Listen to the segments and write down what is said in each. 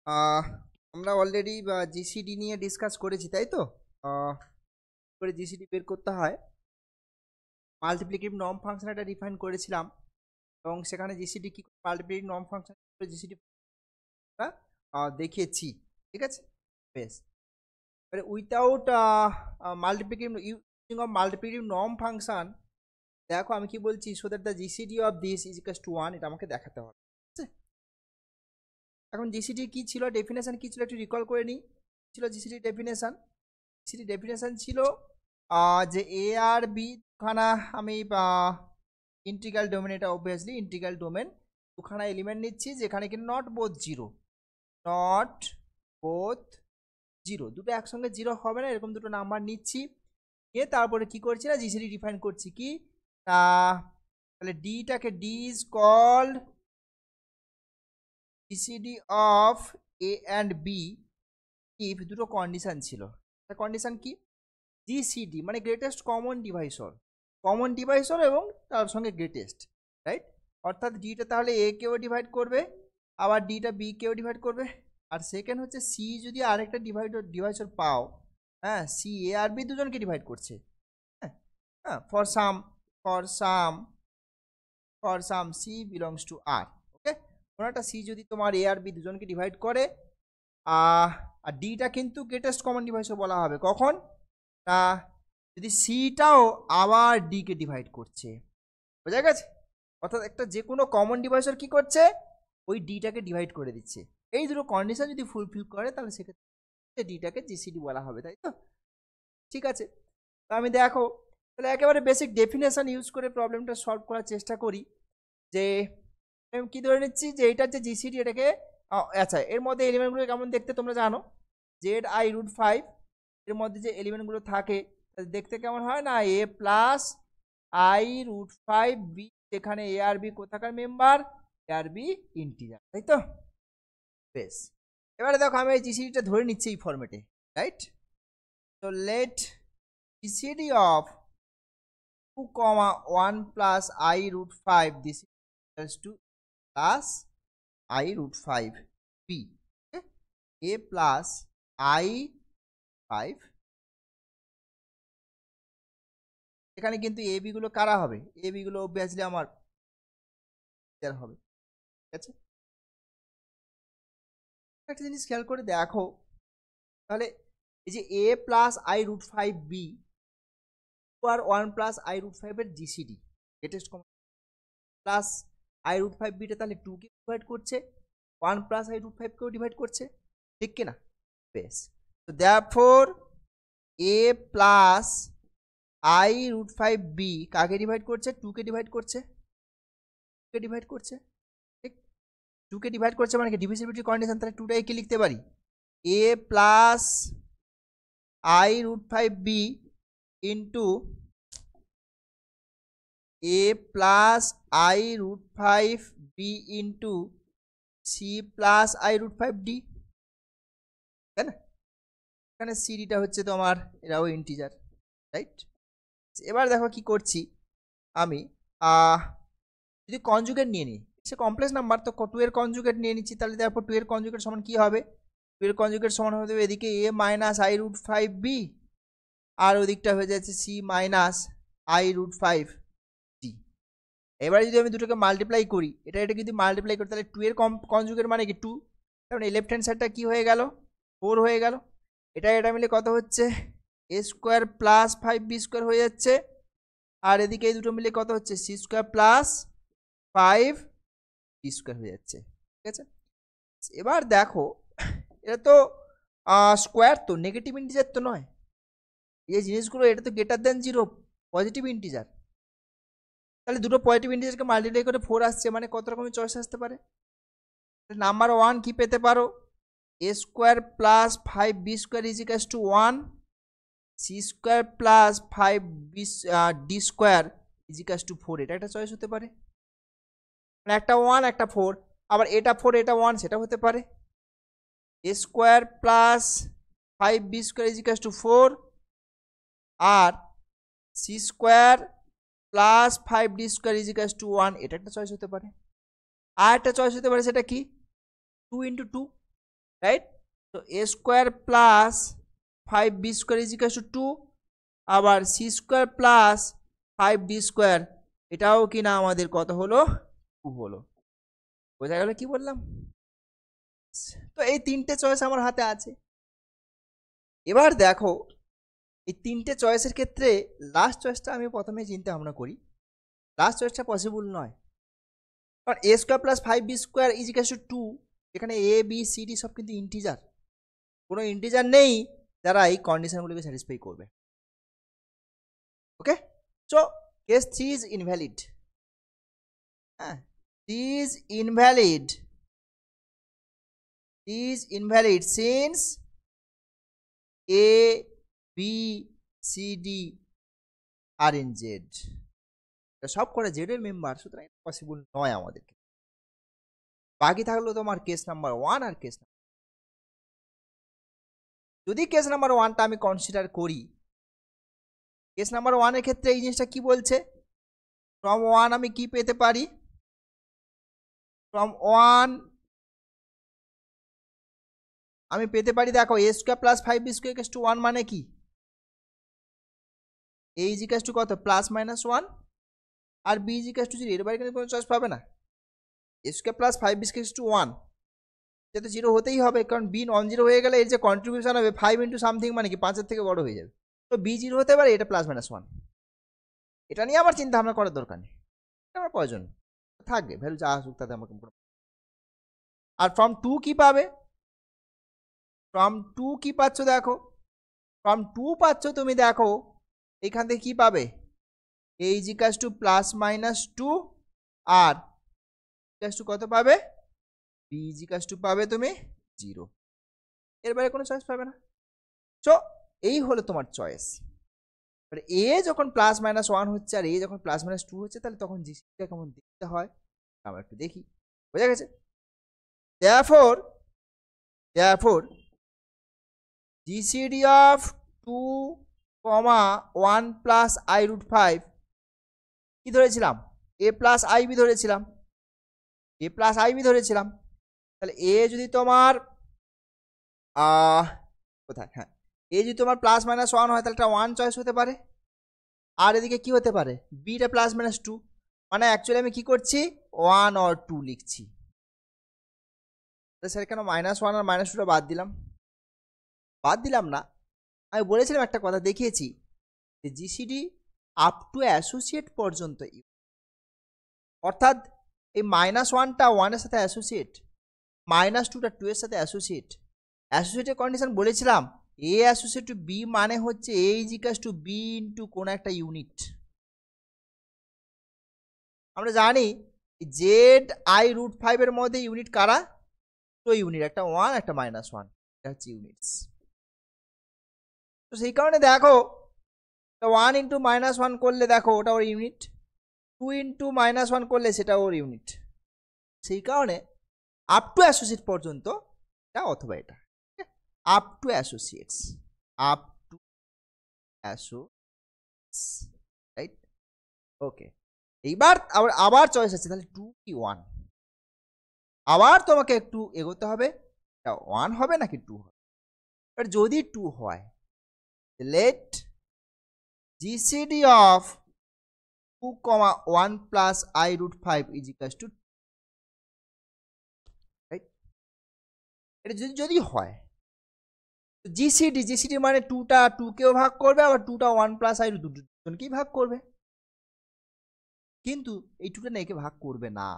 আহ, আমরা already GCD নিয়ে discuss করেছি, তাই তো? করে জিসিডি বের করতে হয়, মাল্টিপ্লিকেটিভ নর্ম ফাংশন একটা ডিফাইন করেছিলাম, এবং সেখানে জিসিডি কি মাল্টিপ্লিকেটিভ নর্ম ফাংশন জিসিডি দেখিয়েছি। ঠিক আছে, বেশ। এবারে without multiplicative using of multiplicative norm function, দেখো আমি কি বলছি, so that the GCD of this is equals to 1, এটা আমাকে দেখাতে হবে। ঠিক আছে, এখন জিসিডি কি ছিল, ডেফিনেশন কি ছিল একটু রিকল করে নিই। ছিল জিসিডি ডেফিনেশন, জিসিডি ডেফিনেশন ছিল যে এ আর বি দুখানা, আমি ইন্টিগ্রাল ডোমেন, এটা অবভিয়াসলি ইন্টিগ্রাল ডোমেন, দুখানা এলিমেন্ট নিচ্ছি যেখানে কি not both zero, not both zero, দুটো একসঙ্গে জিরো হবে না, এরকম দুটো নাম্বার নিচ্ছি, নিয়ে তারপরে কি করছি না জিসিডি ডিফাইন করছি কি, তাহলে ডিটাকে D is called GCD of A and B if দুটো কন্ডিশন ছিল। কন্ডিশন কি, জিসিডি মানে গ্রেটেস্ট কমন ডিভাইসর এবং তার সঙ্গে গ্রেটেস্ট, রাইট? অর্থাৎ ডিটা তাহলে এ কেও ডিভাইড করবে, আবার ডিটা বি কেও ডিভাইড করবে, আর সেকেন্ড হচ্ছে সি যদি আরেকটা ডিভাইসর পাও, হ্যাঁ, সি এ আর বি দুজনকে ডিভাইড করছে, হ্যাঁ হ্যাঁ, for some C belongs to R, okay, কোনো একটা সি যদি তোমার এ আর বি দুজনকে ডিভাইড করে, আর ডিটা কিন্তু গ্রেটেস্ট কমন ডিভাইসও বলা হবে কখন, না যদি সিটাও আবার ডিকে ডিভাইড করছে, বোঝা গেছে? অর্থাৎ একটা যে কোনো কমন ডিভাইসের কি করছে, ওই ডিটাকে ডিভাইড করে দিচ্ছে। এই দুটো কন্ডিশন যদি ফুলফিল করে তাহলে সেক্ষেত্রে ডিটাকে জিসিডি বলা হবে, তাই তো? ঠিক আছে, তো আমি দেখো তাহলে একেবারে বেসিক ডেফিনেশন ইউজ করে প্রবলেমটা সলভ করার চেষ্টা করি। যে আমি কি ধরে নিচ্ছি যে এইটার যে জিসিডি, এটাকে আচ্ছা, এর মধ্যে এলিমেন্টগুলো কেমন দেখতে তোমরা জানো, ZI√5 এর মধ্যে যে এলিমেন্টগুলো থাকে দেখতে কেমন হয় না, A+I√5B, যেখানে এ আর বি কোথাকার মেম্বার, এ আর বি ইন্টিজার, তাই তো? বেশ, এবারে দেখো আমি এই জিসিডিটা ধরে নিচ্ছি এই ফরম্যাটে, রাইট? তো late GCD of 2, 1 plus I√5, this is equals to plus I√5B, okay? A plus I5, এখানে কিন্তু এ বি গুলো কারা হবে, এ বি গুলো অবভিয়াসলি আমার হবে, ঠিক আছে? একটা জিনিস খেয়াল করে দেখো, তাহলে এই যে A+I√5B আর 1+I√5 এর জিসিডি গ্রেটেস্ট কমন প্লাস I√5B-টা তাহলে 2 কে ডিভাইড করছে, 1+I√5 কেও ডিভাইড করছে, ঠিক কিনা? বেশ, তো দেয়ারফর A+I√5B কাকে ডিভাইড করছে, 2 কে ডিভাইড করছে, 2 কে ডিভাইড করছে, ঠিক? 2 কে ডিভাইড করছে মানে কি ডিভিজিবিলিটি কন্ডিশন, তাহলে 2টাই কি লিখতে পারি, A+I√5B into A+I√5B into C+I√5D, তাই না? এখানে সিডিটা হচ্ছে তোমার, এরাও ইন্টিজার, রাইট? এবার দেখো কি করছি আমি, যদি কনজুগেট নিয়ে নিই, সে কমপ্লেক্স নাম্বার, তো 2 এর কনজুগেট নিয়ে নিচ্ছি, তাহলে তারপর 2 এর কনজুগেট সমান কি হবে, 2 এর কনজুগেট সমান হয়ে যাবে এদিকে A-I√5B, আর ওদিকটা হয়ে যাচ্ছে C-I√5D। এবারে যদি আমি দুটোকে মাল্টিপ্লাই করি, এটা যদি মাল্টিপ্লাই করি, তাহলে 2 এর কনজুগেট মানে কি 2, কারণ এই লেফট হ্যান্ড সাইডটা কি হয়ে গেল, 4 হয়ে গেল, এটা মিলে কত হচ্ছে, A² প্লাস 5B² হয়ে যাচ্ছে, আর এদিকে এই দুটো মিলে কত হচ্ছে, C² প্লাস 5D² হয়ে যাচ্ছে, ঠিক আছে? এবার দেখো এটা তো স্কোয়ার, তো নেগেটিভ ইন্টিজার তো নয়, এই জিনিসগুলো এটা তো গ্রেটার দেন 0, পজিটিভ ইন্টিজার, তাহলে দুটো পজিটিভ ইন্টিজারকে মাল্টিপ্লাই করে 4 আসছে, মানে কত রকমের চয়েস আসতে পারে। নাম্বার 1 কি পেতে পারো, A² plus 5B² is equals to 1, C² plus 5D² is equals to 4, এটা একটা চয়েস হতে পারে, মানে একটা 1 একটা 4, আবার এটা 4 এটা 1 সেটা হতে পারে। A² plus 5B² is equals to 4, আর C² plus 5D² is equals to 1, এটা একটা চয়েস হতে পারে। আর একটা চয়েস হতে পারে, সেটা কি, 2 × 2, রাইট? তো A square plus 5b square is equal to 2, আবার C square plus 5d square এটাও কিনা আমাদের কত হলো, 2 হলো। বোঝা গেল কি বললাম? তো এই তিনটে চয়েস আমার হাতে আছে। এবার দেখো এই তিনটে চয়েসের ক্ষেত্রে লাস্ট চয়েসটা আমি প্রথমে চিন্তা ভাবনা করি। লাস্ট চয়েসটা পসিবল নয়, কারণ A square plus 5b square is equal to 2, এখানে এ বি সি ডি সব কিন্তু ইন্টিজার, কোনো ইন্টিজার নেই যারা এই কন্ডিশনগুলোকে স্যাটিসফাই করবে। ওকে, সো কেস 3 ইজ ইনভ্যালিড। হ্যাঁ, is invalid since A, B, C, D are in Z. সব করে Z এর মেম্বার, সুতরাং পসিবল নয় আমাদের। বাকি থাকলো তোমার কেস নাম্বার 1 আর কেস নাম্বার। যদি কেস নাম্বার 1টা আমি কনসিডার করি, কেস নাম্বার 1 এর ক্ষেত্রে এই জিনিসটা কি বলছে, ফ্রম 1 আমি কি পেতে পারি, ফ্রম 1 আমি পেতে পারি, দেখো A square plus 5b square equal to 1 মানে কি, এ ইজ ইকুয়াল টু কত, প্লাস মাইনাস 1, আর বি ইজ ইকুয়াল টু 0। এর বাইরে কিন্তু কোনো চয়েস পাবে না। A square plus 5b square equal to 1, যেটা 0 হতেই হবে, কারণ বি নন জিরো হয়ে গেলে এর যে কন্ট্রিবিউশন হবে 5 ইন্টু সামথিং মানে কি 5-এর থেকে বড় হয়ে যাবে। তো বি 0 হতে পারে, এটা প্লাস মাইনাস 1। এটা নিয়ে আমার চিন্তা ভাবনা করার দরকার নেই, এটা আমার প্রয়োজন থাকবে, ভ্যালু যা আসুক তাতে আমাকে। আর ফ্রম 2 কি পাবে, ফ্রম 2 কি পাচ্ছ, দেখো ফ্রম 2 পাচ্ছ তুমি, দেখো এখান থেকে কি পাবে, A is equal to plus minus 2, আর ইকুয়াল টু কত পাবে, বি ইজ ইকুয়াল টু পাবে তুমি 0। এর বাইরে কোনো চয়েস পাবে না। সো এই হলো তোমার চয়েস। এ যখন প্লাস মাইনাস 1 হচ্ছে আর এ যখন প্লাস মাইনাস 2 হচ্ছে, তাহলে তখন জিসিটা কেমন দেখতে হয় আমরা একটু দেখি। বোঝা গেছে? therefore GCD of 2, 1 plus I root 5 কি ধরেছিলাম, a প্লাস আই বি ধরেছিলাম, a প্লাস আই বি ধরেছিলাম। তাহলে a যদি তোমার কোথায়, হ্যাঁ, a যদি তোমার প্লাস মাইনাস 1 হয় তাহলে এটা 1 চয়েস হতে পারে, আর এদিকে কি হতে পারে, বিটা প্লাস মাইনাস 2, মানে অ্যাকচুয়ালি আমি কি করছি, 1 or 2 লিখছি। স্যার কেন -1 আর -2টা বাদ দিলাম? বাদ দিলাম না, আমি বলেছিলাম একটা কথা, দেখিয়েছি যে জিসিডি আপ টু অ্যাসোসিয়েট পর্যন্ত, অর্থাৎ এই -1টা 1 এর সাথে অ্যাসোসিয়েট, -2টা 2 এর সাথে অ্যাসোসিয়েট। অ্যাসোসিয়েটের কন্ডিশন বলেছিলাম এ অ্যাসোসিয়েট টু বি মানে হচ্ছে এ is equal to B into কোন একটা ইউনিট। আমরা জানি জেড আই রুট 5 এর মধ্যে ইউনিট কারা, তো ইউনিট একটা 1 একটা -1, এটা হচ্ছে ইউনিটস। তো সেই কারণে দেখো 1 ইন্টু -1 করলে দেখো ওটা ওর ইউনিট, 2 ইন্টু -1 করলে সেটা ওর ইউনিট। সেই কারণে আপ টু অ্যাসোসিয়েট পর্যন্ত এটা অথবা এটা, up to associates, up to associates, right? Okay, এইবার আবার চয়েস আছে, তাহলে 2 কি 1, আবার তোমাকে একটু এগোতে হবে, এটা 1 হবে নাকি 2 হবে। এবার যদি 2 হয়, let GCD of 2, 1 plus I root 5 is equal to, right? এটা যদি হয়, জিসিডি মানে 2টা 2 কেও ভাগ করবে, আবার 2টা 1 প্লাস আই রুট 2 দুজনকেই ভাগ করবে, কিন্তু এই 2টা না একে ভাগ করবে না।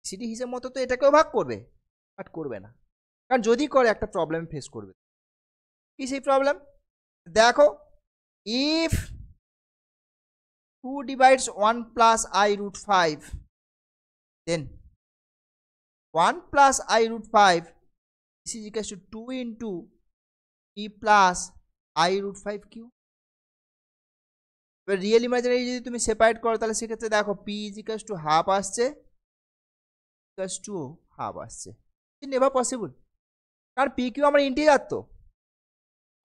জিসিডি হিসেব মতো তো এটাকেও ভাগ করবে, বাট করবে না, কারণ যদি করে একটা প্রবলেম ফেস করবে। কি সেই প্রবলেম, দেখো if 2 divides 1 plus I root 5, then 1 plus I root 5 this is equal to 2 into p plus I root 5 q। এবার রিয়েল ইমাজিনারি যদি তুমি সেপারেট করো, তাহলে সেক্ষেত্রে দেখো p is equal to half আসছে, equals to হাফ আসছে, নেভার পসিবল, কারণ p q আমার ইন্টিজার, তো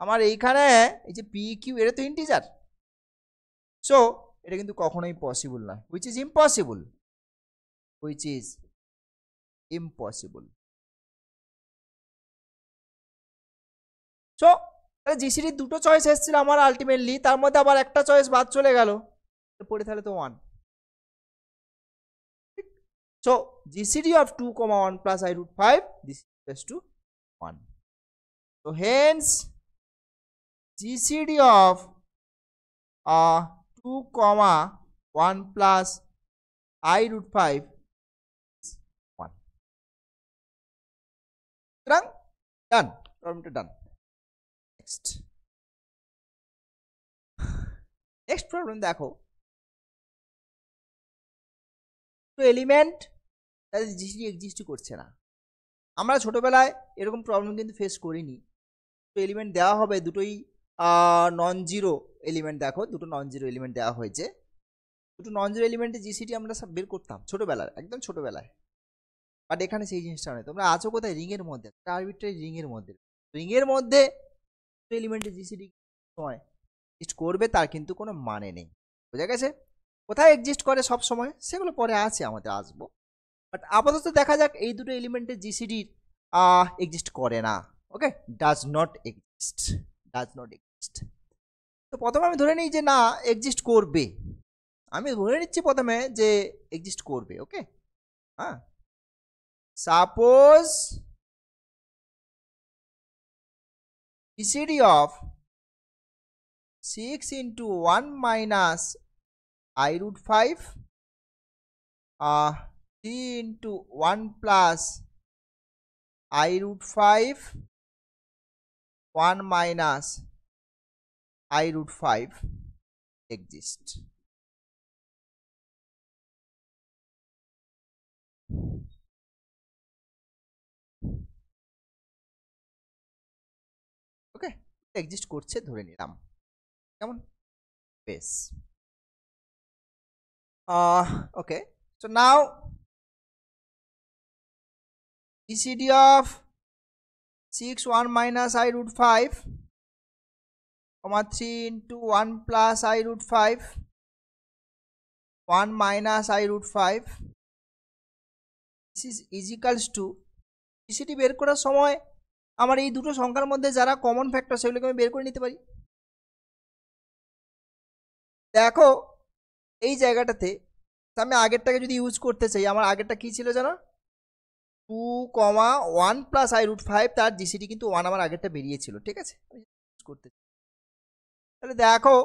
আমার এইখানে এই যে p q এটা তো ইন্টিজার, সো এটা কিন্তু কখনোই পসিবল নয়, which is impossible, সো তাহলে জিসিডির দুটো চয়েস এসেছিল আমার আলটিমেটলি, তার মধ্যে আবার একটা চয়েস বাদ চলে গেল, পড়ে তাহলে তো 1। So GCD of 2, 1 plus I root 5, this is equals to 1. So hence GCD of 2, 1 plus I root 5 is 1. Done. Problem done. Next problem দেখো, তো এলিমেন্ট তাদের জিসিডি এক্সিস্ট করছে না। আমরা ছোটবেলায় এরকম প্রবলেম কিন্তু ফেস করিনি। তো এলিমেন্ট দেওয়া হবে দুটোই নন জিরো এলিমেন্ট, দেখো দুটো নন জিরো এলিমেন্ট দেওয়া হয়েছে, দুটো নন জিরো এলিমেন্টের জিসিডি আমরা সব বের করতাম ছোটবেলায়, একদম ছোটবেলায়। বাট এখানে সেই জিনিসটা নয়, তোমরা আছো কোথায়, রিংয়ের মধ্যে, আরবিট্রারি রিংয়ের মধ্যে। রিংয়ের মধ্যে এলিমেন্টের জিসিডি সময় এক্সিস্ট করবে তার কিন্তু কোনো মানে নেই, বোঝা গেছে? কোথায় এক্সিস্ট করে সব সময় সেগুলো পরে আছে, আমাদের আসবো। বাট আপাতত দেখা যাক এই দুটো এলিমেন্টের জিসিডি এক্সিস্ট করে না। Okay, does not exist, does not exist. তো প্রথমে আমি ধরে নিই যে না এক্সিস্ট করবে, আমি ধরে নিচ্ছি প্রথমে যে এক্সিস্ট করবে। ওকে, হ্যাঁ, suppose GCD of 6 into 1 minus I root 5 3 into 1 plus I root 5 1 minus I root 5 exist. Okay, exist করছে ধরে নিলাম, কেমন বেশ। ওকে, so now GCD of 6 1 minus I root 5 3 into 1 plus I root 5 1 minus I root 5, this is equals to GCD বের করার সময় আমার এই দুটো সংখ্যার মধ্যে যারা কমন ফ্যাক্টর সেগুলোকে আমি বের করে নিতে পারি। দেখো এই জায়গাটাতে আমি আগেরটাকে যদি ইউজ করতে চাই, আমার আগেরটা কি ছিল জানো, 2, 1 প্লাস I root 5, তার জিসিডি কিন্তু 1 আমার আগেরটা বেরিয়েছিল, ঠিক আছে? করতে তাহলে দেখো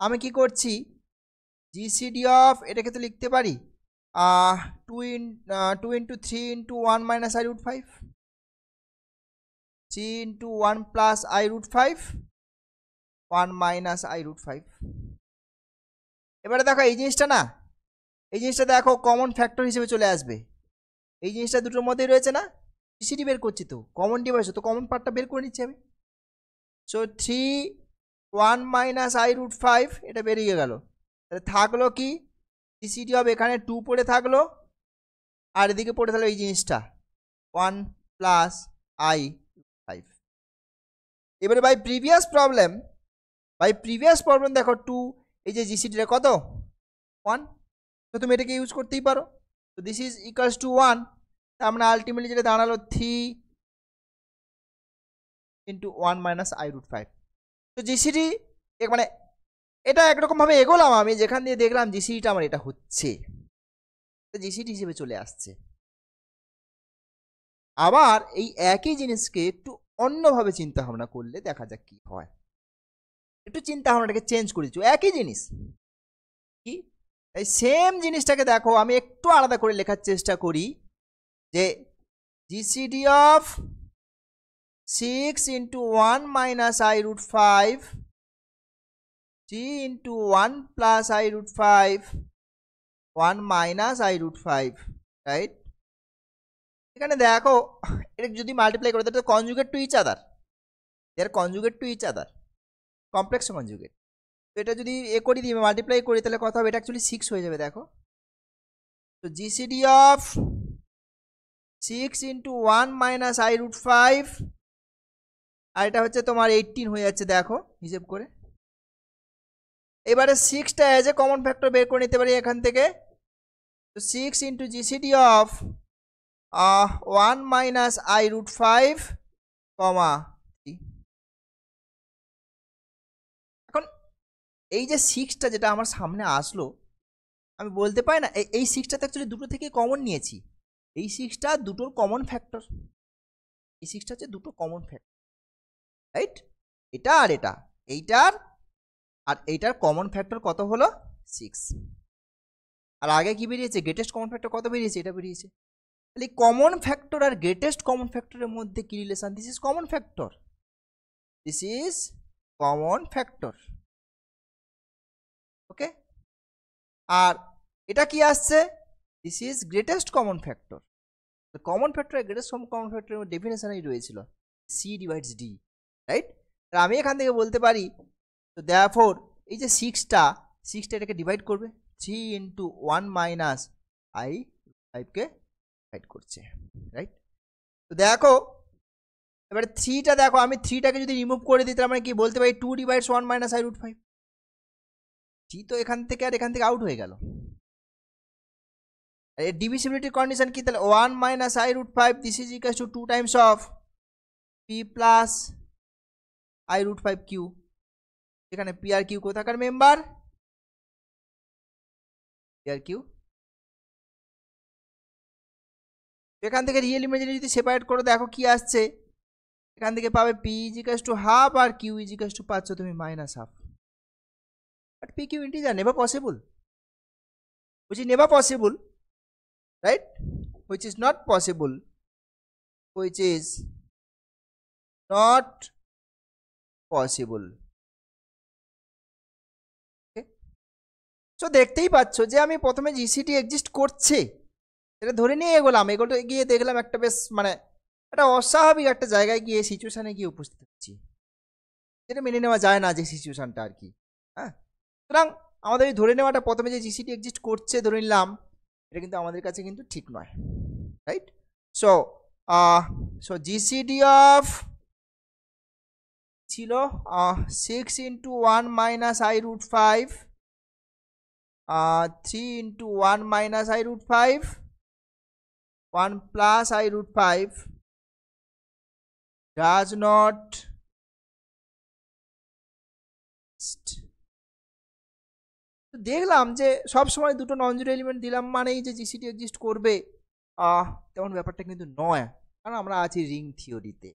আমি কি করছি, জিসিডি অফ এটাকে তো লিখতে পারি 2 into 3 into 1 minus I root 5, 3 into 1 plus I root 5 1 minus I root 5। এবারে দেখো এই জিনিসটা না, এই জিনিসটা দেখো কমন ফ্যাক্টর হিসেবে চলে আসবে, এই জিনিসটা দুটোর মধ্যেই রয়েছে না, জিসিডি বের করছি তো কমন ডিভাইস, তো কমন পার্টটা বের করে নিচ্ছি আমি। সো 3 1 minus I root 5 এটা বেরিয়ে গেল, তাহলে থাকলো কি, জিসিডি হবে এখানে 2 পড়ে থাকলো, আর এদিকে পড়ে থাকলো এই জিনিসটা 1 প্লাস I root 5। এবারে বাই প্রিভিয়াস প্রবলেম দেখো 2, এই যে জিসিডিটা কত 1, তো তুমি এটাকে ইউজ করতেই পারো। তো দিস ইজ ইকুয়ালস টু 1, তার মানে আলটিমেটলি যেটা দাঁড়ালো 3 into 1 minus I root 5। তো জিসিডি মানে এটা একরকমভাবে এগোলাম আমি, যেখান দিয়ে দেখলাম জিসিডিটা আমার এটা হচ্ছে, জিসিডি হিসেবে চলে আসছে। আবার এই একই জিনিসকে একটু অন্যভাবে চিন্তা ভাবনা করলে দেখা যাক কি হয়, একটু চিন্তা ভাবনাটাকে চেঞ্জ করে দিচ্ছি, একই জিনিস কি, এই সেম জিনিসটাকে দেখো আমি একটু আলাদা করে লেখার চেষ্টা করি, যে GCD of 6 into 1 minus I root 5 3 into 1 plus I root 5 1 minus I root 5, right? এখানে দেখো এটা যদি মাল্টিপ্লাই করে তাহলে কনজুগেট টু ইচ আদার, এর conjugate to each other, complex conjugate. তো এটা যদি এ করি দিই মাল্টিপ্লাই করি তাহলে কথা হবে এটা অ্যাকচুয়ালি 6 হয়ে যাবে। দেখো তো GCD of 6 into 1 minus I root 5, আর এটা হচ্ছে তোমার 18 হয়ে যাচ্ছে, দেখো হিসেব করে। এবারে 6টা এজ এ কমন ফ্যাক্টর বের করে নিতে পারি এখান থেকে, তো 6 into GCD of 1 minus I root 5, 3। এই যে 6টা যেটা আমার সামনে আসলো, আমি বলতে পারি না এই 6টাতে অ্যাকচুয়ালি দুটো থেকে কমন নিয়েছি। এই 6টা দুটোর কমন ফ্যাক্টর, এই 6টা হচ্ছে দুটো কমন ফ্যাক্টর, রাইট? এটা আর এটা, এইটার আর এইটার কমন ফ্যাক্টর কত হলো? 6। আর আগে কি বেরিয়েছে? গ্রেটেস্ট কমন ফ্যাক্টর কত বেরিয়েছে? এটা বেরিয়েছে। তাহলে কমন ফ্যাক্টর আর গ্রেটেস্ট কমন ফ্যাক্টরের মধ্যে কি relation? This is common factor, this is common factor, okay. আর এটা কি আসছে? This is greatest common factor. Common factor আর গ্রেটেস্ট কমন ফ্যাক্টরের ডেফিনেশনই রয়েছিল সি ডিভাইডস ডি, রাইট? আমি এখান থেকে বলতে পারি, তো দেয়ারফর এই যে 6টা এটাকে ডিভাইড করবে, 3 ইন্টু 1 মাইনাস আই 5কে ডিভাইড করছে, রাইট? তো দেখো এবারে 3টা দেখো, আমি 3টাকে যদি রিমুভ করে দিই তার মানে কি বলতে পারি 2 ডিভাইডস 1 মাইনাস আই রুট 5। 3 তো এখান থেকে আর এখান থেকে আউট হয়ে গেল। এর ডিভিজিবিলিটি কন্ডিশন কি তাহলে? 1 minus i root 5 this is equal to 2 times of P plus i root 5 Q. এখানে পি আর কিউ কোথাকার মেম্বার? পি আর কিউ। এখান থেকে রিয়েল ইমেজিনারি যদি সেপারেট করো দেখো কি আসছে, এখান থেকে পাবে P is equal to half আর কিউ ইজ ইকুয়াল টু পাচ্ছ তুমি minus half. But P Q integer, never possible, which is never possible, right? Which is not possible, which is not possible, okay? So দেখতেই পাচ্ছ যে আমি প্রথমে জিসিটি exist করছে এটা ধরে নিয়ে এগোলাম, গিয়ে দেখলাম একটা বেশ মানে একটা অস্বাভাবিক একটা জায়গায় গিয়ে সিচুয়েশানে গিয়ে উপস্থিত হচ্ছি, যেটা মেনে নেওয়া যায় না যে সিচুয়েশানটা আর কি। হ্যাঁ, সুতরাং আমাদের এই ধরে নেওয়াটা প্রথমে যে জিসিটি এক্সিস্ট করছে ধরে নিলাম, এটা কিন্তু আমাদের কাছে কিন্তু ঠিক নয়, right? So so GCD of ছিল 6 into 1 minus i root 5, 3 into 1 minus i root 5, 1 plus i root 5 does not দেখলাম যে সব সময় দুটো নন জিরো এলিমেন্ট দিলাম মানেই যে জিসিটি এক্সিস্ট করবে, তেমন ব্যাপারটা কিন্তু নয়, কারণ আমরা আছি রিং থিওরিতে।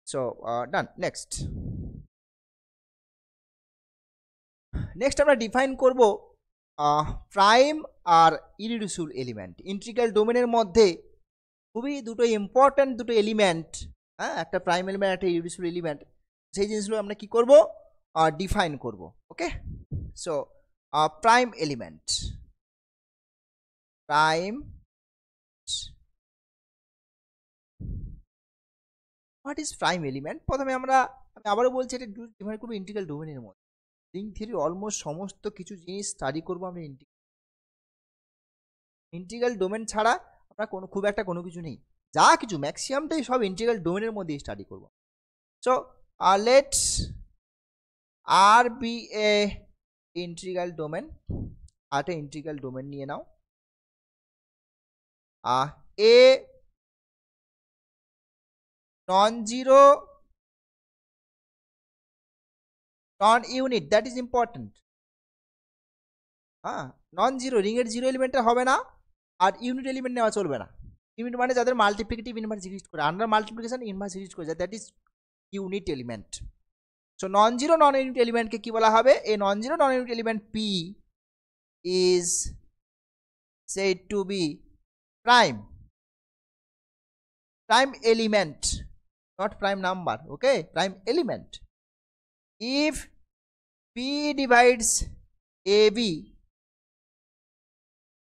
সো ডান। নেক্সট আমরা ডিফাইন করব প্রাইম আর ইরিডিউসিবল এলিমেন্ট। ইন্টিগ্রাল ডোমেনের মধ্যে খুবই দুটো ইম্পর্ট্যান্ট দুটো এলিমেন্ট, হ্যাঁ, একটা প্রাইম এলিমেন্ট একটা ইরিডিউসিবল এলিমেন্ট, সেই জিনিসগুলো আমরা কি করব? ডিফাইন করব, okay. So prime element, prime what is prime element? প্রথমে আমি আবারও বলছি এটা ডিফাইন করবো ইন্টিগ্রাল ডোমেনের মধ্যে। রিং থিওরি অলমোস্ট সমস্ত কিছু জিনিস স্টাডি করবো আমরা ইন্টিগ্রাল ডোমেন ছাড়া আমরা খুব একটা কোনো কিছু নেই, যা কিছু ম্যাক্সিমামটাই সব ইন্টিগ্রাল ডোমেনের মধ্যে স্টাডি করব। So let's R be a integral domain, একটা ইন্টিগ্রাল ডোমেন নিয়ে নাও। A non zero non unit, that is important. হ্যাঁ, নন জিরো, রিংয়ের জিরো এলিমেন্টটা হবে না, আর ইউনিট এলিমেন্ট নেওয়া চলবে না। ইউনিট মানে যাদের মাল্টিপ্লিকেটিভ ইনভার্স এক্সিস্ট করে, আন্ডার মাল্টিপ্লিকেশন ইনভার্স এক্সিস্ট করে যায়, that is unit element. So non zero non unit এলিমেন্টকে কি বলা হবে? A non zero non unit element P is said to be prime element, not prime number, okay, prime element if p divides ab,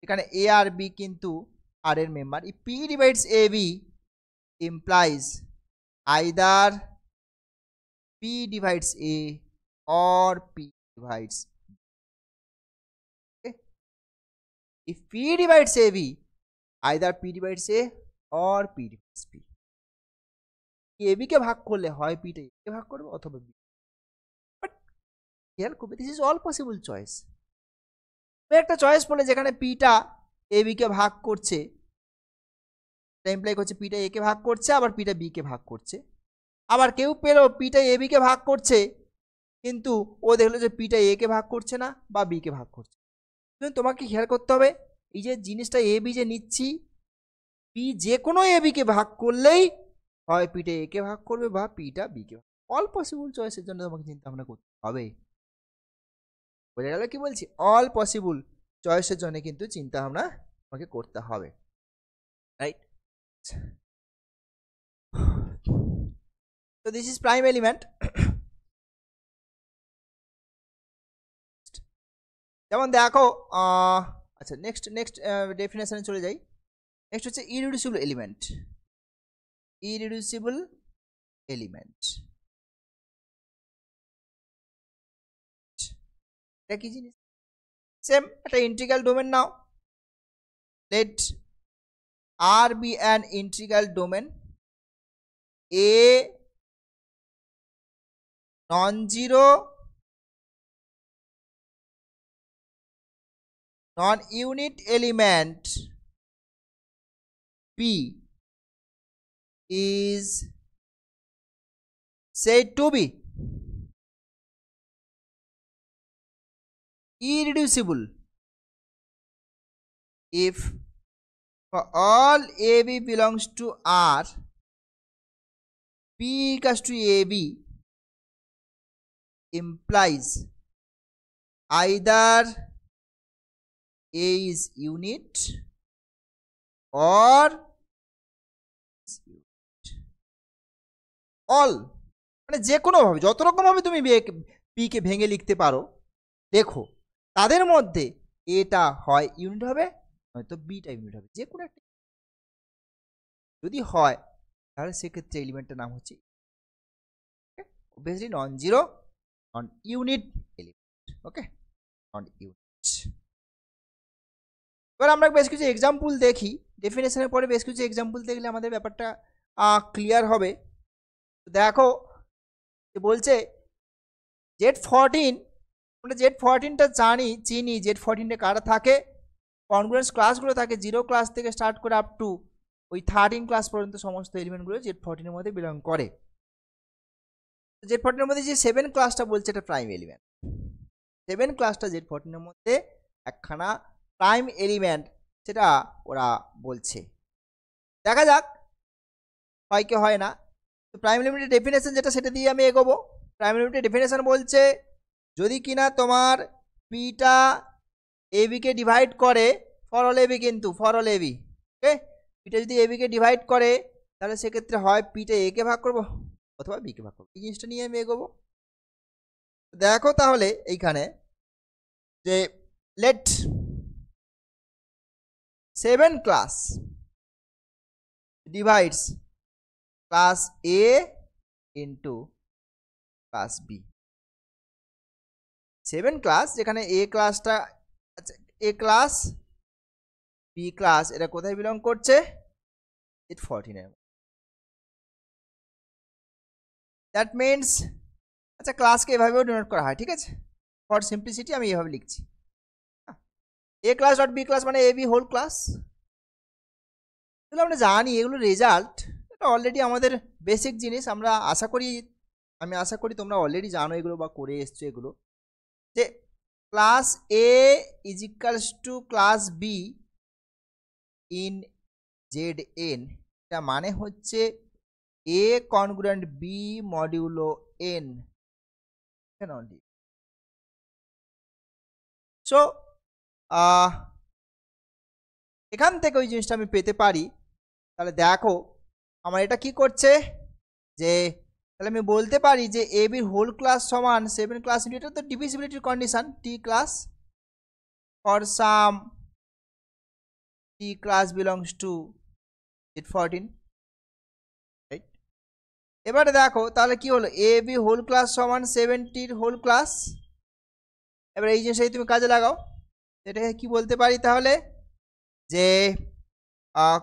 এখানে a R b কিন্তু r এর member, if p divides ab implies either p divides a or p divides b, okay? If p divides ab, either p divides a or p divides b, ab কে ভাগ করলে হয় p টা a কে ভাগ করবে অথবা b, but here করবে, this is all possible choice. একটা choice বলে যেখানে p টা ab কে ভাগ করছে, এটা ইমপ্লাই করছে p টা a কে ভাগ করছে, আবার p টা b কে ভাগ করছে। আবার কেউ পেলো p টা ab কে ভাগ করছে, কিন্তু ও দেখলো যে পিটা এ কে ভাগ করছে না বা বি কে ভাগ করছে। তোমাকে খেয়াল করতে হবে এই যে জিনিসটা এ বি যে নিচ্ছি, পি যে কোনো এ বি কে ভাগ করলেই হয় পিটা এ কে ভাগ করবে বা পিটা বি কে। অল পসিবল চয়েসের জন্য তোমাকে চিন্তা ভাবনা করতে হবে। বোঝা গেল কি বলছি? অল পসিবল চয়েসের জন্য কিন্তু চিন্তা ভাবনা তোমাকে করতে হবে, right? So this is prime element. যেমন দেখো আচ্ছা নেক্সট ডেফিনেশনে চলে যাই। নেক্সট হচ্ছে ইরিডিউসিবল এলিমেন্ট। ইরিডিউসিবল এলিমেন্ট এটা কি জিনিস? সেম একটা ইন্টিগ্রাল ডোমেন নাও। Let R be an integral domain a non zero non-unit element P is said to be irreducible if for all AB belongs to R, P equals to AB implies either A is unit or all, মানে যে কোনো ভাবে যত রকম ভাবে তুমি P K ভেঙে লিখতে পারো, দেখো তাদের মধ্যে এটা হয় ইউনিট হবে হয়তো বিটা ইউনিট হবে, যে কোনো একটা যদি হয় তাহলে সেক্ষেত্রে এলিমেন্টের নাম হচ্ছে অবভিয়াসলি নন জিরো নন ইউনিট এলিমেন্ট। ওকে, নন ইউনিট। এবার আমরা বেশ কিছু এক্সাম্পল দেখি, ডেফিনেশনের পরে বেশ কিছু এক্সাম্পল দেখলে আমাদের ব্যাপারটা ক্লিয়ার হবে। দেখো বলছে Z14, আমরা Z14টা চিনি Z14 কারা থাকে, কনগ্রুয়েন্স ক্লাসগুলো থাকে 0 ক্লাস থেকে স্টার্ট করে আপ টু ওই 13 ক্লাস পর্যন্ত সমস্ত এলিমেন্টগুলো Z14 এর মধ্যে বিলং করে। Z14 এর মধ্যে যে 7 ক্লাসটা বলছে এটা প্রাইম এলিমেন্ট। 7 ক্লাসটা Z14 এর মধ্যে একখানা প্রাইম এলিমেন্ট, সেটা ওরা বলছে। দেখা যাক হয় কি হয় না। তো প্রাইম এলিমেন্টের ডেফিনেশন যেটা সেটা দিয়ে আমি এগোবো। প্রাইম এলিমেন্টের ডেফিনেশন বলছে যদি কিনা তোমার পিটা এবি কে ডিভাইড করে, ফর অল এবি, কিন্তু ফর অল এবি, ওকে, পিটা যদি এবি কে ডিভাইড করে তাহলে সেক্ষেত্রে হয় পিটা এ কে ভাগ করবো অথবা বি কে ভাগ করবো। এই জিনিসটা নিয়ে আমি এগোবো। দেখো তাহলে এইখানে যে let 7 class divides class A into class B। 7 class যেখানে A ক্লাসটা, আচ্ছা A ক্লাস B ক্লাস এটা কোথায় বিলং করছে? Z14 এর। দ্যাট মিনস, আচ্ছা ক্লাসকে এভাবেও ডিনোট করা হয়, ঠিক আছে, ফর সিম্পলিসিটি আমি এভাবে লিখছি। A class dot B class মানে এ বি হোল ক্লাস। এগুলো আমরা জানি, এগুলো রেজাল্ট, এটা অলরেডি আমাদের বেসিক জিনিস। আমি আশা করি তোমরা অলরেডি জানো এগুলো বা করে এসছো এগুলো, যে class A is equals to class B in Z N. এটা মানে হচ্ছে A congruent B modulo N. So এখান থেকে ওই জিনিসটা আমি পেতে পারি। তাহলে দেখো আমার এটা কি করছে, যে তাহলে আমি বলতে পারি যে এ বির হোল ক্লাস সমান 7 ক্লাস ইন্টু, এটা তো ডিভিজিবিলিটির condition, T class for some T class belongs to Z14, right? এবারে দেখো তাহলে কি হলো, এ বি হোল ক্লাস সমান 7টির হোল ক্লাস। এবার এই জিনিসটাই তুমি কাজে লাগাও, এটাকে কি বলতে পারি তাহলে, যে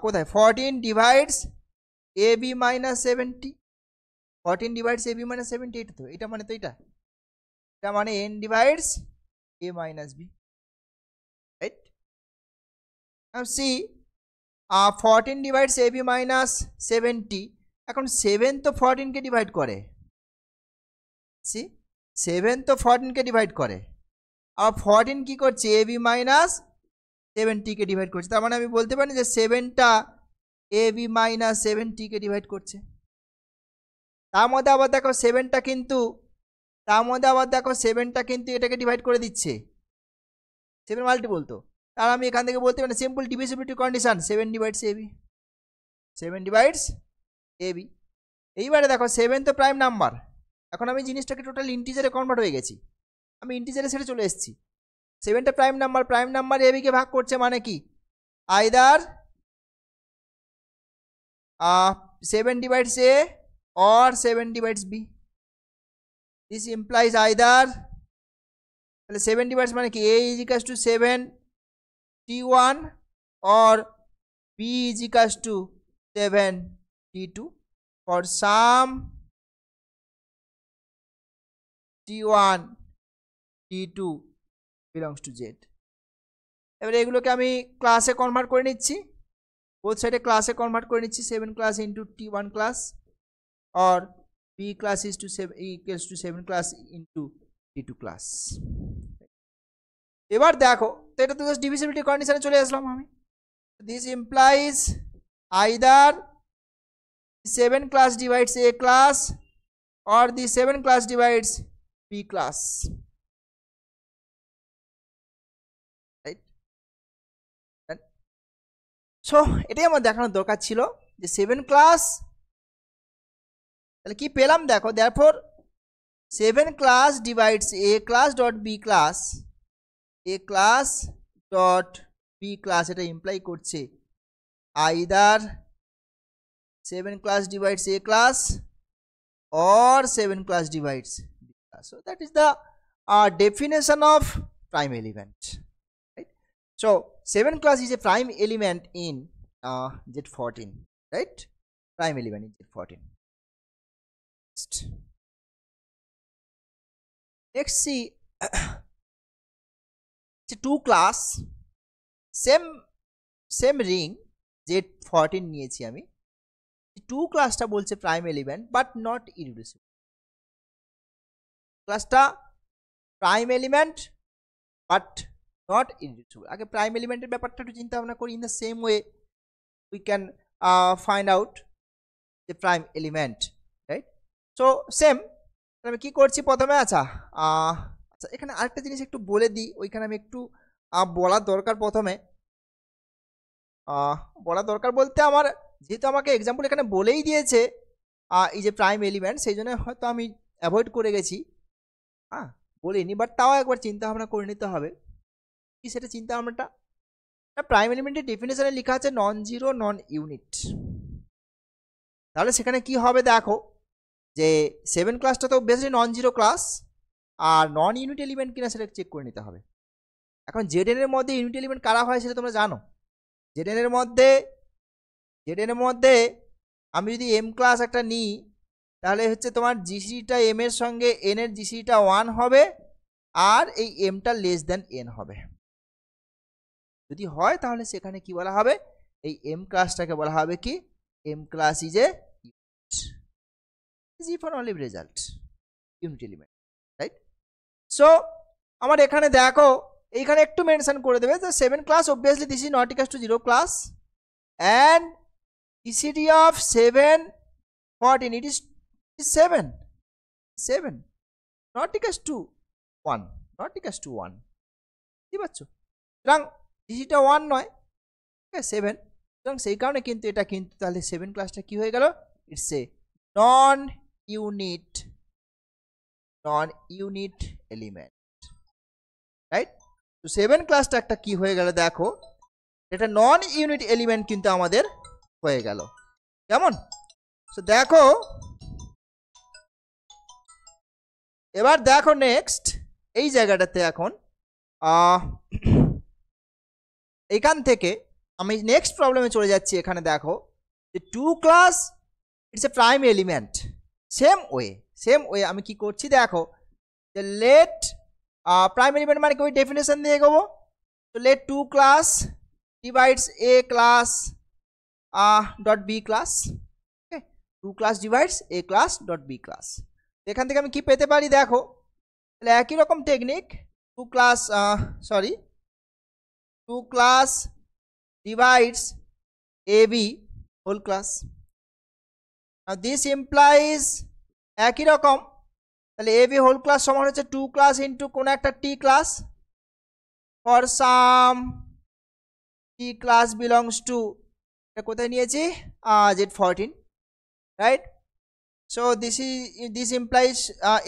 কোথায় 14 divides A B minus 70, 14 divides A B minus 70, এটা তো এটা মানে তো এটা মানে N divides A minus B, right? Now C 14 divides A B minus 70, এখন 7 তো 14 কে ডিভাইড করে, সি 7 তো 14 কে ডিভাইড করে, আর 14 কি করছে ab মাইনাস 70 কে ডিভাইড করছে, তার মানে আমি বলতে পারি যে 7টা ab মাইনাস 70 কে ডিভাইড করছে। তার মধ্যে আবার দেখো 7টা কিন্তু এটাকে ডিভাইড করে দিচ্ছে, 7 মাল্টিপল তো, তার আমি এখান থেকে বলতে পারি simple divisibility condition 7 divides ab। এইবারে দেখো 7 তো প্রাইম নাম্বার, এখন আমি জিনিসটাকে টোটাল ইন্টিজারে কনভার্ট হয়ে গেছি, আমি ইন্টিজারে সেটা চলে এসেছি। 7টা প্রাইম নাম্বার ab কে ভাগ করছে, মানে কি either 7 divides a or 7 divides b, this implies either 7 divides মানে কি a is equals to 7 t1 or b is equals to 7 t2 for some t1 t2 belongs to z। এবারে এগুলোকে আমি ক্লাসে কনভার্ট করে নিচ্ছি, বোথ সাইডে ক্লাসে কনভার্ট করে নিচ্ছি, 7 class into t1 class or b class is to 7 equals to 7 class into t2 class। এবার দেখো তো এটা তো জাস্ট ডিভিজিবিলিটি কন্ডিশনে চলে আসলাম আমি, this implies either 7 class divides a class or the 7 class divides b class, right? So এটাই আমার দেখানোর দরকার ছিল যে 7 ক্লাস, তাহলে কি পেলাম দেখো, therefore 7 class divides a class dot b class, এটা ইমপ্লাই করছে either 7 class divides a class or 7 class divides b class, so that is the definition of prime element, right? So 7 class is a prime element in Z14, right? Prime element in Z14. Next see two class same ring Z14 নিয়েছি আমি, two ক্লাসটা বলছে prime element but not ইররিডিউসিবল, ক্লাসটা prime element but not ইররিডিউসিবল। আগে prime এলিমেন্টের ব্যাপারটা একটু চিন্তা ভাবনা করি, in the same way we can find out the prime element, right? So same আমি কি করছি প্রথমে, আচ্ছা এখানে আরেকটা জিনিস একটু বলে দিই, ওইখানে আমি একটু বলার দরকার, প্রথমে বলার দরকার বলতে আমার যেহেতু আমাকে এক্সাম্পল এখানে বলেই দিয়েছে এই যে প্রাইম এলিমেন্ট, সেই জন্য হয়তো আমি অ্যাভয়েড করে গেছি, বলিনি, বাট তাও একবার চিন্তা ভাবনা করে নিতে হবে কি সেটা চিন্তা ভাবনাটা। প্রাইম এলিমেন্টের ডেফিনেশনে লেখা আছে নন জিরো নন ইউনিট, তাহলে সেখানে কি হবে দেখো যে 7 ক্লাসটা তো বেসিক্যালি নন জিরো ক্লাস, আর নন ইউনিট এলিমেন্ট কিনা সেটা চেক করে নিতে হবে। এখন জেডএন এর মধ্যে ইউনিট এলিমেন্ট কারা হয় সেটা তোমরা জানো, জেডএন এর মধ্যে আমি যদি এম ক্লাস একটা নিই, তাহলে হচ্ছে তোমার জিসিটা এম এর সঙ্গে এন এর জিসিটা 1 হবে, আর এই এমটা লেস দেন এন হবে। যদি হয় তাহলে সেখানে কি বলা হবে, এই এম ক্লাসটাকে বলা হবে কি, M class is a if and only result unit element, right? So আমার এখানে দেখো এইখানে একটু মেনশন করে দেবে যে 7 class obviously this is not equals to 0 class and GCD of 7 14 it is 7 not equals to 1 বুঝতে পারছো, সুতরাং জিসিটা 1 নয়, ঠিক আছে 7, সুতরাং সেই কারণে কিন্তু এটা কিন্তু তাহলে 7 ক্লাসটা কি হয়ে গেল, it's a non unit element, right? তো 7 ক্লাসটা একটা কি হয়ে গেল দেখো, এটা নন ইউনিট এলিমেন্ট কিন্তু আমাদের হয়ে গেল, কেমন? তো দেখো এবার দেখো নেক্সট এই জায়গাটাতে এখন এখান থেকে আমি নেক্সট প্রবলেমে চলে যাচ্ছি। এখানে দেখো যে 2 class it's a prime element, same way আমি কি করছি দেখো, যে লেট প্রাইম এলিমেন্ট মানে কি ওই ডেফিনেশন দিয়ে এগোবো, তো লেট 2 ক্লাস ডিভাইডস এ ক্লাস ডট বি ক্লাস, ওকে 2 ক্লাস ডিভাইডস এ ক্লাস ডট বি ক্লাস। এখান থেকে আমি কি পেতে পারি দেখো, তাহলে একই রকম technique, two class two class divides A B whole class. This implies একই রকম, তাহলে এ বি হোল ক্লাস সমান হচ্ছে টু ক্লাস ইন্টু কোনো একটা T class for some T class belongs to, এটা কোথায় নিয়েছি Z14, right? So this implies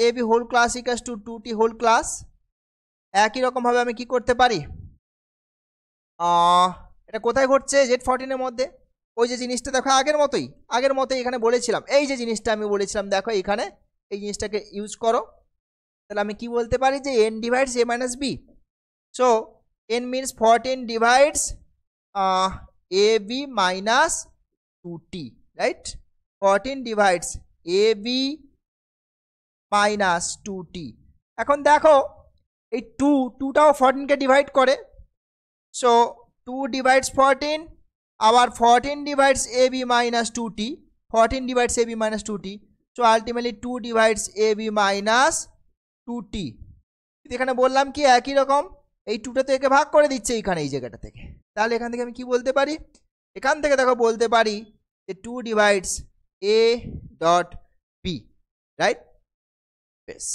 A B whole class equals to 2t whole class. একই রকমভাবে আমি কি করতে পারি, এটা কোথায় ঘটছে Z14 এর মধ্যে, ওই যে জিনিসটা দেখো আগের মতোই এখানে বলেছিলাম, এই যে জিনিসটা আমি বলেছিলাম দেখো এখানে এই জিনিসটাকে ইউজ করো। তাহলে আমি কি বলতে পারি যে n divides a minus B. So n means 14 divides A B minus 2t, right? 14 divides A B minus 2t। এখন দেখো এই টুটাও 14কে ডিভাইড করে, সো 2 ডিভাইডস 14, আবার 14 divides A B minus 2t, 14 divides A B minus 2t, so ultimately 2 divides A B minus 2t। এখানে বললাম কি একই রকম, এই 2টা তো একে ভাগ করে দিচ্ছে এইখানে এই জায়গাটা থেকে, তাহলে এখান থেকে আমি কি বলতে পারি, এখান থেকে দেখো বলতে পারি যে 2 divides A dot B, right? বেশ,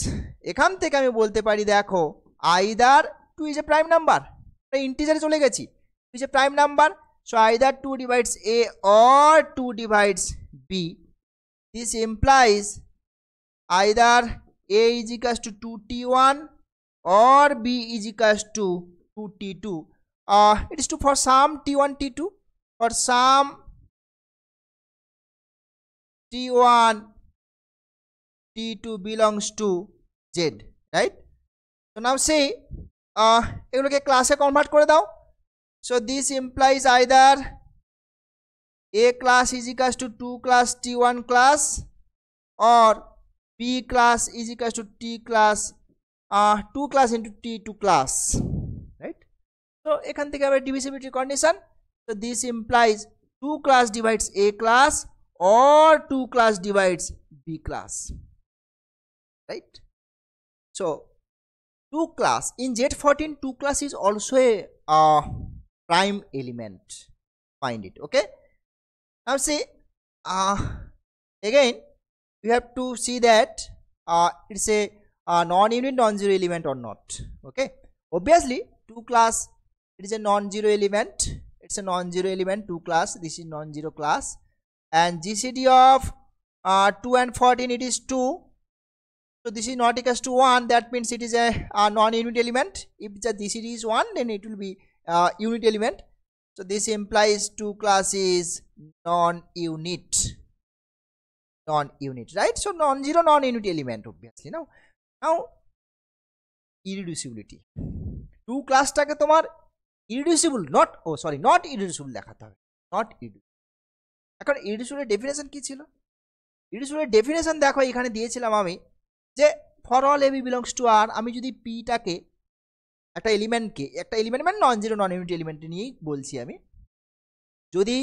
এখান থেকে আমি বলতে পারি দেখো either 2 is a prime number, ইন্টিজারে চলে গেছি, 2 is a prime number, so either 2 divides a or 2 divides b. This implies either a is equals to 2t1 or b is equals to 2t2. It is true for some t1 t2, for some t1 t2 belongs to z, right? So now see এগুলোকে ক্লাসে convert করে দাও। So this implies either a class is equals to 2 class t1 class or b class is equals to t class 2 class into t2 class, right? So এখান থেকে আবার divisibility condition, so this implies 2 class divides a class or 2 class divides b class, right? So 2 class in Z14, 2 class is also a prime element, find it, okay? Now see again we have to see that it's a non-unit non-zero element or not, okay? Obviously 2 class, it is a non-zero element, it's a non-zero element 2 class, this is non-zero class, and GCD of 2 and 14 it is 2, so this is not equals to 1, that means it is a non-unit element. If the GCD is 1 then it will be unit element, so this implies 2 class is non-unit, right? So non-zero non-unit element obviously. Now irreducibility, 2 class টাকে তোমার irreducible not irreducible দেখাতে হবে, not irreducible। এখন irreducible definition কি ছিল, irreducible definition দেখো এখানে দিয়েছিলাম আমি যে for all A B belongs to R, আমি যদি পিটাকে একটা এলিমেন্ট মানে non zero non unit element নিয়েই বলছি আমি, যদি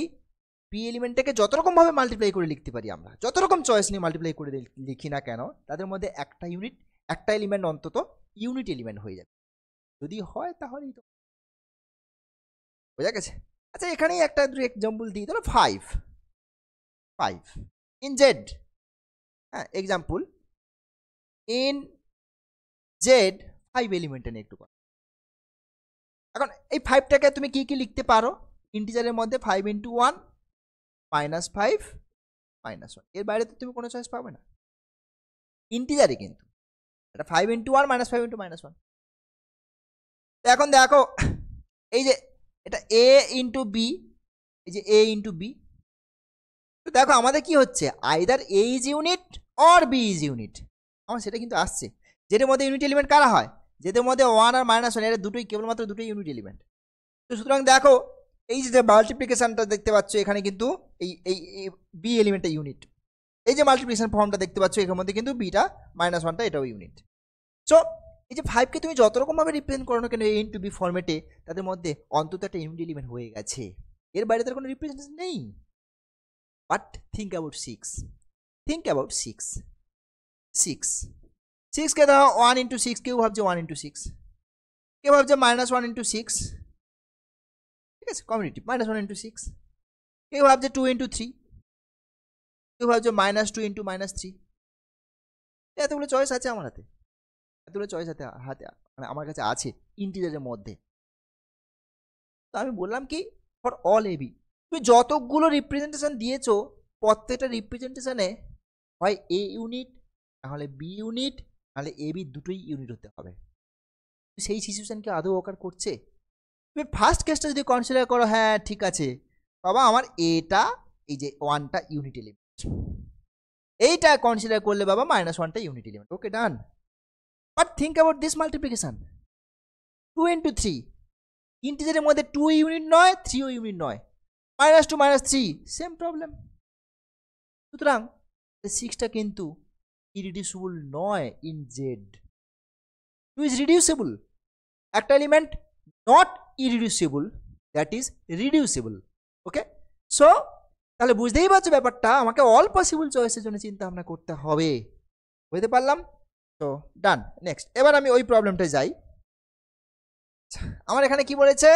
পি এলিমেন্টটাকে যত রকম ভাবে মাল্টিপ্লাই করে লিখতে পারি, আমরা যত রকম চয়েস নিয়ে মাল্টিপ্লাই করে লিখি না কেন, তাদের মধ্যে একটা এলিমেন্ট অন্তত ইউনিট এলিমেন্ট হয়ে যাবে, যদি হয় তাহলেই তো বোঝা গেছে। আচ্ছা এখানেই একটা এক্সাম্পল দিই, ধরো 5 ইন জেড, হ্যাঁ এক্সাম্পল ইন জেড 5 এলিমেন্টে নিয়ে একটু কথা। এখন এই 5টাকে তুমি কি কি লিখতে পারো, ইন্টিজারের মধ্যে 5 ইন্টু 1 মাইনাস 5 মাইনাস 1, এর বাইরে তো তুমি কোনো চয়েস পাবে না ইন্টিজারে, কিন্তু এটা 5 ইন্টু 1 মাইনাস 5 ইন্টু মাইনাস 1। এখন দেখো এই যে এটা এ ইন্টু বি, এই যে এ ইন্টু বি, তো দেখো আমাদের কি হচ্ছে, either A is unit or B is unit, আমার সেটা কিন্তু আসছে, যেটার মধ্যে ইউনিট এলিমেন্ট কারা হয়, যেটার মধ্যে 1 আর মাইনাস 1 এর দুটোই কেবলমাত্র দুটোই ইউনিট এলিমেন্ট। তো সুতরাং দেখো এই যে মাল্টিপ্লিকেশনটা দেখতে পাচ্ছ এখানে কিন্তু এই বি এলিমেন্টটা ইউনিট, এই যে মাল্টিপ্লিকেশন ফর্মটা দেখতে পাচ্ছ এর মধ্যে কিন্তু বিটা মাইনাস 1টা এটাও ইউনিট। সো এই যে 5কে তুমি যত রকমভাবে রিপ্রেজেন্ট করো না কেন এ ইন্টু বি ফর্মেটে, তাদের মধ্যে অন্তত একটা ইউনিট এলিমেন্ট হয়ে গেছে, এর বাইরে তার কোনো রিপ্রেজেন্টেশন নেই। বাট think about 6, 6কে দাও 1 ইন্টু 6, কেউ ভাবছে 1 ইন্টু 6, কেউ ভাবছে -1 ইন্টু 6, ঠিক আছে, কমিউনিটিভ -1 ইন্টু 6, কেউ ভাবছে 2 ইন্টু 3, কেউ ভাবছে -2 ইন্টু -3। এতগুলো চয়েস আছে আমার হাতে, এতগুলো চয়েস হাতে হাতে মানে আমার কাছে আছে ইন্টিজারের মধ্যে। তো আমি বললাম কি ফর অল এবি তুমি যতগুলো রিপ্রেজেন্টেশন দিয়েছো প্রত্যেকটা রিপ্রেজেন্টেশনে হয় এ ইউনিট, নাহলে বি ইউনিট, নাহলে এ বি দুটোই ইউনিট হতে হবে। সেই সিচুয়েশনকে আদৌ অকার করছে? তুমি ফার্স্ট কেসটা যদি কনসিডার করো, হ্যাঁ ঠিক আছে বাবা আমার এটা এই যে 1টা ইউনিট এলিমেন্ট, এইটা কনসিডার করলে বাবা -1টা unit element, okay done. But think about this multiplication, 2 into 3, ইন্টিজারের মধ্যে 2 ইউনিট নয়, 3ও ইউনিট নয়, -2 -3 সেম প্রবলেম। সুতরাং 6টা কিন্তু ইরিডিউসিবল নয় ইন জেড। 2 ইজ রিডিউসিবল, একটা element not irreducible, that is reducible. Okay, so তাহলে বুঝতেই পারছো ব্যাপারটা, আমাকে অল পসিবল চয়েসের জন্য চিন্তা ভাবনা করতে হবে, বুঝতে পারলাম? তো ডান, নেক্সট। এবার আমি ওই প্রবলেমটা যাই। আমার এখানে কি বলেছে,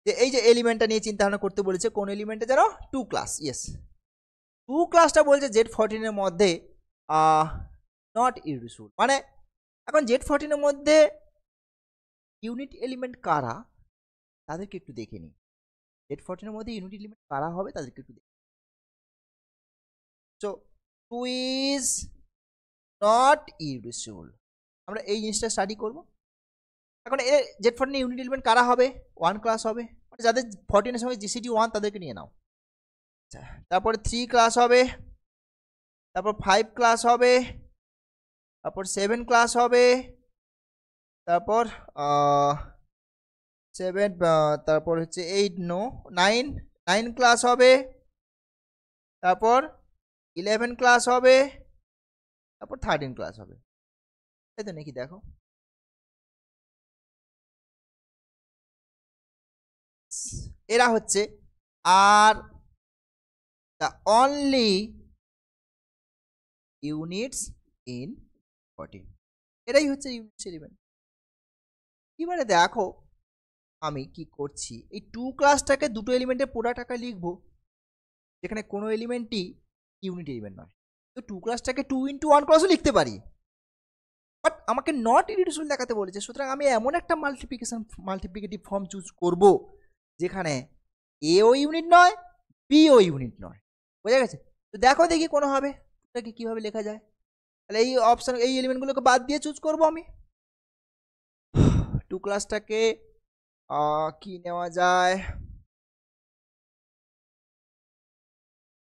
যে এই যে এলিমেন্টটা নিয়ে চিন্তা ভাবনা করতে বলেছে, কোন এলিমেন্টে জানো, 2 ক্লাস। ইয়েস, 2 ক্লাসটা বলছে Z14 এর মধ্যে নট ইরিডিউসিবল, মানে এখন Z14 এর মধ্যে ইউনিট এলিমেন্ট কারা তাদেরকে একটু দেখে নিই। Z14 এর মধ্যে ইউনিট এলিমেন্ট কারা হবে তাদেরকে একটু দেখি। সো 2 ইজ নট ইরিডিউসিবল, আমরা এই জিনিসটা স্টাডি করব। এখন Z14 ইউনিট এলিমেন্ট কারা হবে, 1 ক্লাস হবে, মানে যাদের 14 এর সঙ্গে GCD 1 তাদেরকে নিয়ে নাও। তারপরে 3 ক্লাস হবে, তারপর 5 ক্লাস হবে, তারপর 7 ক্লাস হবে, তারপর 7, তারপর হচ্ছে 8, নো 9 ক্লাস হবে, তারপর 11 ক্লাস হবে, তারপর 13 ক্লাস হবে, তাই তো নাকি? দেখো এরা হচ্ছে are the only units in 14, এরাই হচ্ছে ইউনিটস এলিমেন্ট। এবারে দেখো আমি কি করছি, এই 2 ক্লাসটাকে দুটো এলিমেন্টের প্রোডাক্ট আকারে লিখবো, যেখানে কোনো এলিমেন্টই ইউনিট এলিমেন্ট নয়। তো 2 ক্লাসটাকে 2 ইন্টু 1 ক্লাসও লিখতে পারি, বাট আমাকে নট ইরিডিউসিবল দেখাতে বলেছে। সুতরাং আমি এমন একটা মাল্টিপ্লিকেটিভ ফর্ম চুজ করব যেখানে এ ও ইউনিট নয়, বি ও ইউনিট নয়, বোঝা গেছে? তো দেখো দেখি কোনো হবে এটাকে কিভাবে লেখা যায়। তাহলে এই অপশন, এই এলিমেন্টগুলোকে বাদ দিয়ে চুজ করব আমি। 2 ক্লাসটাকে কি নেওয়া যায়,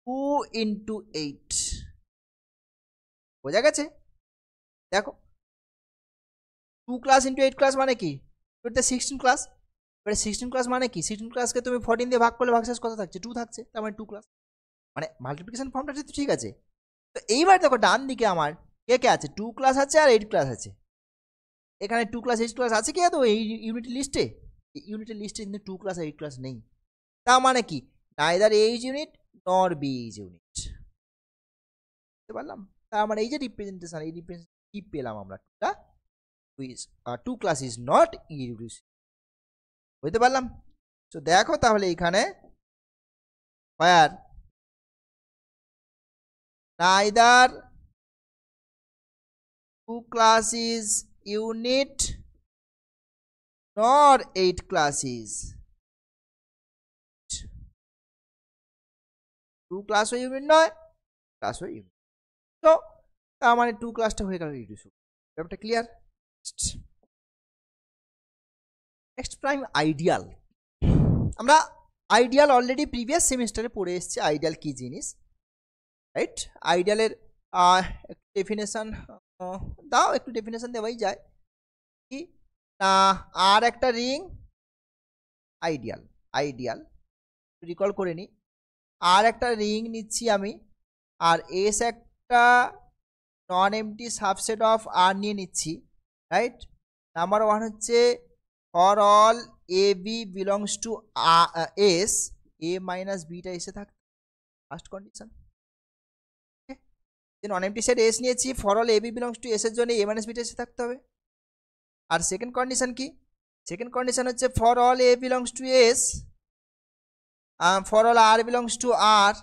2 ইন্টু 8, বোঝা গেছে? দেখো 2 ক্লাস ইন্টু 8 ক্লাস মানে কি, 16 ক্লাস। এবারে 16 ক্লাস মানে কি, 16 ক্লাসকে তুমি 14 দিয়ে ভাগ করলে ভাগশেষ কত থাকছে, 2 থাকছে, তার মানে 2 ক্লাস, মানে মাল্টিপ্লিকেশন ফর্মটা তো ঠিক আছে। তো এইবার দেখো ডান দিকে আমার কে কে আছে, 2 ক্লাস আছে আর 8 ক্লাস আছে। এখানে 2 ক্লাস 8 ক্লাস আছে কি তো এই ইউনিটের লিস্টে? ইউনিটের লিস্টে কিন্তু 2 ক্লাস আর 8 ক্লাস নেই। তার মানে কি, neither A is unit nor B is unit, বুঝতে পারলাম? তার মানে এই যে রিপ্রেজেন্টেশন, এই রিপ্রেজেন্টেশন কি পেলাম আমরা, 2 ক্লাস ইজ নট ইরিডিউসিবল, বুঝতে পারলাম? তো দেখো তাহলে এখানে where neither 2 class is unit nor 8 class is, 2 class ও ইউনিট নয়, ক্লাস ও ইউনিট। তো তার মানে 2 ক্লাসটা হয়ে গেল রিডিউসিবল, ব্যাপারটা ক্লিয়ার? Next prime ideal. আমরা আইডিয়াল অলরেডি প্রিভিয়াস সেমিস্টারে পড়ে এসেছি, আইডিয়াল কি জিনিস, রাইট? আইডিয়ালের ডেফিনেশন দাও, একটু ডেফিনেশন দেওয়াই যায় কি না, আর একটা রিং আইডিয়াল, আইডিয়াল রিকল করে নিই, আর একটা রিং নিচ্ছি আমি, আর এস একটা non empty subset of R নিয়ে নিচ্ছি, রাইট? নাম্বার 1 হচ্ছে for all A B belongs to S, A minus beta এসে থাকতো, ফার্স্ট কন্ডিশন। যে নন এমটি সেট এস নিয়েছি, for all A B belongs to S এর জন্য এ মাইনাস বিটা এসে থাকতে হবে। আর সেকেন্ড কন্ডিশন কি? সেকেন্ড কন্ডিশন হচ্ছে for all A belongs to S, for all R belongs to R,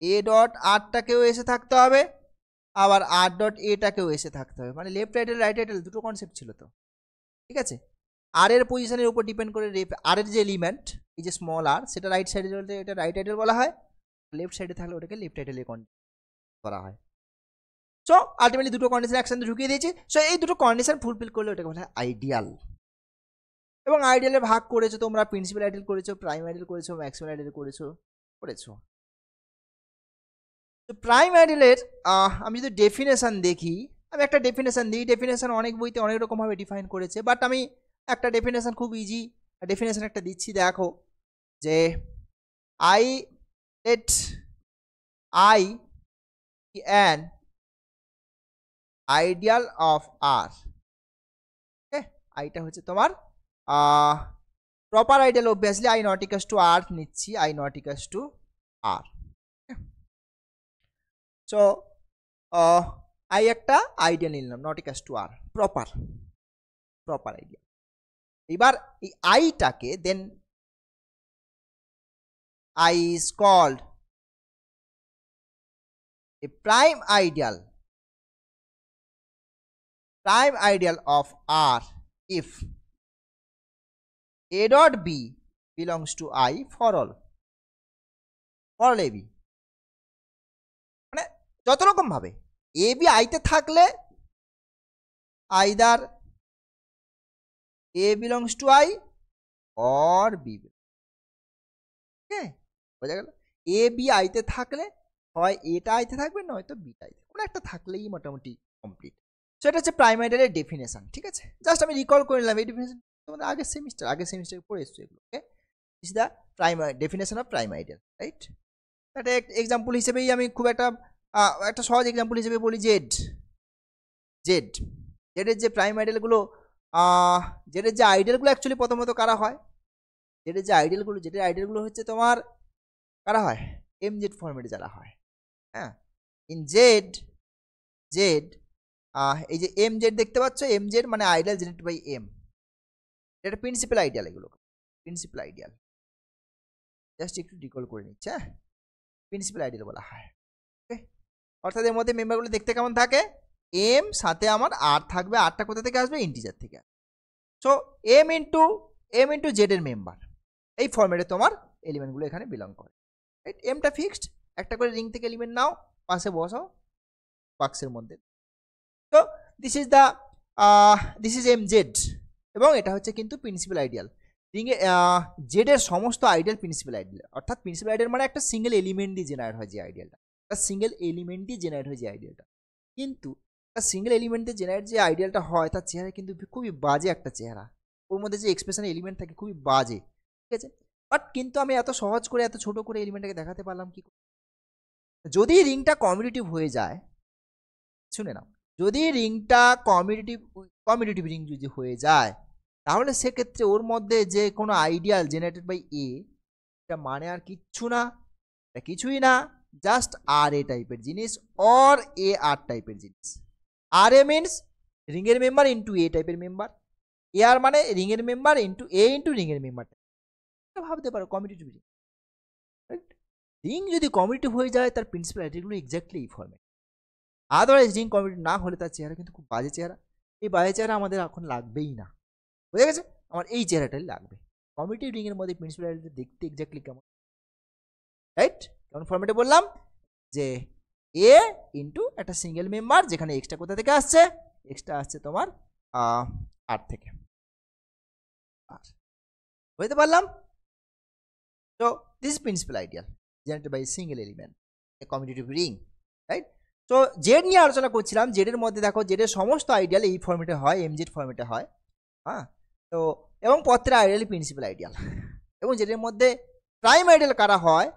A dot আরটাকেও এসে থাকতে হবে, আবার আর ডট এটাকেও এসে থাকতে হবে। মানে লেফট রাইটেল রাইট রাইটেল দুটো কনসেপ্ট ছিল তো, ঠিক আছে। আর এর পজিশনের উপর ডিপেন্ড করে আর এর যে এলিমেন্ট এই যে স্মল আর, সেটা রাইট সাইডে চলতে এটা রাইট রাইটেল বলা হয়, লেফট সাইডে থাকলে ওটাকে লেফট রাইটেলে করা হয়। সো আলটিমেটলি দুটো কন্ডিশন একসাথে ঢুকিয়ে দিয়েছি। সো এই দুটো কন্ডিশন ফুলফিল করলে ওটাকে বলা হয় আইডিয়াল। এবং আইডিয়ালে ভাগ করেছো তোমরা, প্রিন্সিপাল আইডিয়াল করেছো, প্রাইম আইডিয়াল করেছো, ম্যাক্সিমাম আইডিয়াল করেছো। তো প্রাইম আইডিয়ালের আমি যদি ডেফিনেশন দেখি, আমি একটা ডেফিনেশন দিই। ডেফিনেশন অনেক বইতে অনেক রকমভাবে ডিফাইন করেছে, বাট আমি একটা ডেফিনেশন খুব ইজি ডেফিনেশন একটা দিচ্ছি। দেখো যে I an ideal of R, okay, আইটা হচ্ছে তোমার proper ideal, obviously I not equals to R নিচ্ছি, I not equals to R. So I একটা আইডিয়াল নিলাম, not equals to R, proper ideal. এবার এই আইটাকে then I is called a prime ideal of R if a dot b belongs to I for all ab, মানে যত রকম ভাবে এ b আইতে থাকলে either A belongs to I or b, okay, বোঝা গেল। এ বি আইতে থাকলে হয় এটা আইতে থাকবে, নয়তো বিটা আইতে, কোনো একটা থাকলেই মোটামুটি কমপ্লিট। সো এটা হচ্ছে প্রাইম আইডিয়ালের ডেফিনেশন, ঠিক আছে। জাস্ট আমি রিকল করে নিলাম, এই ডেফিনেশন তোমাদের আগের সেমিস্টারে পড়ে এসছো এগুলো, okay. Is the definition of prime ideal, right. একটা এক্সাম্পল হিসেবেই আমি খুব একটা সহজ এক্সাম্পল হিসেবে বলি, জেডের যে প্রাইম আইডিয়ালগুলো, জেডের যে আইডিয়ালগুলো অ্যাকচুয়ালি প্রথমত কারা হয়, জেডের আইডিয়ালগুলো হচ্ছে তোমার কারা হয়, এম জেড ফর্মেটে যারা হয়, হ্যাঁ। ইন জেড এই যে এম জেড দেখতে পাচ্ছ, এম জেড মানে আইডিয়াল জেনারেটেড বাই এম, এটা প্রিন্সিপাল আইডিয়াল, এগুলো প্রিন্সিপাল আইডিয়াল। জাস্ট একটু রিকল করে নিচ্ছে, হ্যাঁ, প্রিন্সিপাল আইডিয়াল বলা হয়, ওকে। অর্থাৎ এর মধ্যে মেম্বারগুলো দেখতে কেমন থাকে, এম সাথে আমার আর থাকবে, আরটা কোথা থেকে আসবে, ইন্টিজার থেকে। সো এম ইন্টু জেড এর মেম্বার, এই ফর্মেটে তোমার এলিমেন্টগুলো এখানে বিলং করে, রাইট। এমটা ফিক্সড, একটা করে রিং থেকে এলিমেন্ট নাও, পাশে বসাও বাক্সের মধ্যে। তো দিস ইজ এম জেড, এবং এটা হচ্ছে কিন্তু প্রিন্সিপাল আইডিয়াল। রিংয়ে জেডের সমস্ত আইডিয়াল প্রিন্সিপাল আইডিয়াল, অর্থাৎ প্রিন্সিপাল আইডিয়াল মানে একটা সিঙ্গেল এলিমেন্ট দিয়ে জেনারেট হয় যে আইডিয়ালটা, কিন্তু একটা সিঙ্গেল এলিমেন্ট দিয়ে জেনারেট যে আইডিয়ালটা হয়, তার চেহারা কিন্তু খুবই বাজে একটা চেহারা, ওর মধ্যে যে এক্সপ্রেশন এলিমেন্ট থাকে খুবই বাজে, ঠিক আছে। বাট কিন্তু আমি এত সহজ করে এত ছোট করে এলিমেন্টটাকে দেখাতে পারলাম কি, যদি রিংটা কমিউনিটিভ হয়ে যায়, শুনে নাও, যদি রিংটা কমিউনিটিভ রিং যদি হয়ে যায়, তাহলে সেক্ষেত্রে ওর মধ্যে যে কোনো আইডিয়াল জেনারেটেড বাই এ, এটা মানে আর কিচ্ছু না, এটা কিছুই না, জাস্ট আর এ টাইপের জিনিস অর এ আর টাইপের জিনিস। আর এ মিনস রিংয়ের মেম্বার ইন্টু এ টাইপের মেম্বার, এ আর মানে রিংয়ের মেম্বার ইন্টু এ ইন্টু রিংয়ের মেম্বার, ভাবতে পারো কমিউনিটিভ রিং। রিং যদি কমিউনিটিভ হয়ে যায়, তার প্রিন্সিপাল আইডিয়ালগুলো এক্স্যাক্টলি এই ফর্মে। আদারওয়াইজ রিং কমিউনিটিভ না হলে তার চেহারা কিন্তু খুব বাজে চেহারা, এই বাজে চেহারা আমাদের এখন লাগবেই না, বুঝে গেছে, আমার এই চেহারাটাই লাগবে। কমিউনিটিভ রিং এর মধ্যে প্রিন্সিপাল আইডিয়াল দেখতে এক্স্যাক্টলি কেমন, রাইট, কেমন ফর্মেটে বললাম যে এ ইন্টু একটা সিঙ্গেল মেম্বার, যেখানে এক্সট্রা কোথা থেকে আসছে, এক্সট্রা আসছে তোমার আর থেকে, বুঝতে পারলাম। তো this is principal ideal generated by single element, a commutative ring, right. তো জেড নিয়ে আলোচনা করছিলাম, জেডের মধ্যে দেখো জেডের সমস্ত আইডিয়াল এই ফর্মেটে হয়, এম জেড ফর্মেটে হয়, হ্যাঁ। তো এবং প্রত্যেকটা আইডিয়াল প্রিন্সিপাল আইডিয়াল, এবং জেডের মধ্যে প্রাইম আইডিয়াল কারা হয়,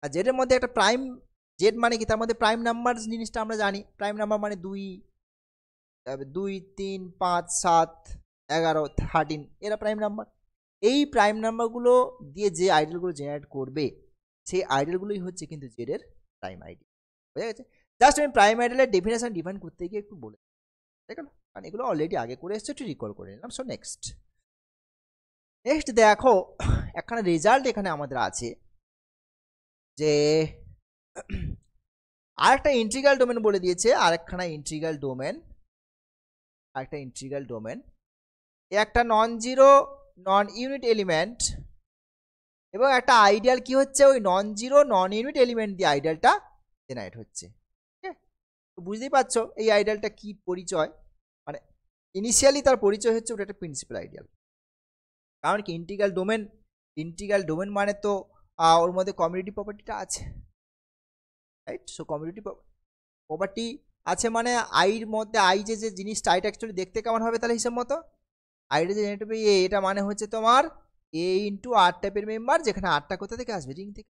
আর জেডের মধ্যে একটা প্রাইম, জেড মানে কি, তার মধ্যে প্রাইম নাম্বার জিনিসটা আমরা জানি, প্রাইম নাম্বার মানে 2, 3, 5, 7, 11, 13, এরা প্রাইম নাম্বার। এই প্রাইম নাম্বারগুলো দিয়ে যে আইডিয়ালগুলো জেনারেট করবে, সেই আইডিয়ালগুলোই হচ্ছে কিন্তু জেডের প্রাইম আইডিয়াল, বুঝা গেছে? জাস্ট আমি প্রাইম আইডিয়ালের ডেফিনেশন ডিফাইন করতে গিয়ে একটু বলে, ঠিক আছে? কারণ এগুলো অলরেডি আগে করে এসছে, একটু রিকল করে নিলাম। সো নেক্সট দেখো একখানা রেজাল্ট এখানে আমাদের আছে যে আরেকটা ইন্টিগ্রাল ডোমেন বলে দিয়েছে, আরেকখানা ইন্টিগ্রাল ডোমেন, আরেকটা ইন্টিগ্রাল ডোমেন, একটা নন জিরো নন ইউনিট এলিমেন্ট এবং একটা আইডিয়াল কি হচ্ছে, ওই নন জিরো নন ইউনিট এলিমেন্ট দিয়ে আইডিয়ালটা জেনারেট হচ্ছে। তো বুঝতেই পারছো এই আইডিয়ালটা কি পরিচয়, মানে ইনিশিয়ালি তার পরিচয় হচ্ছে ওটা একটা প্রিন্সিপাল আইডিয়াল। কারণ কি ইন্টিগ্রাল ডোমেন মানে তো ওর মধ্যে কমিউনিটি প্রপার্টিটা আছে, রাইট? সো কমিউনিটি প্রপার্টি আছে মানে আইর মধ্যে আই যে জিনিসটা, আইটা অ্যাকচুয়ালি দেখতে কেমন হবে তাহলে হিসাব মতো, আইটা যে জেনারেট হবে এটা মানে হচ্ছে তোমার এ ইন্টু আর টাইপের মেম্বার, যেখানে আরটা কোথা থেকে আসবে, রিং থেকে।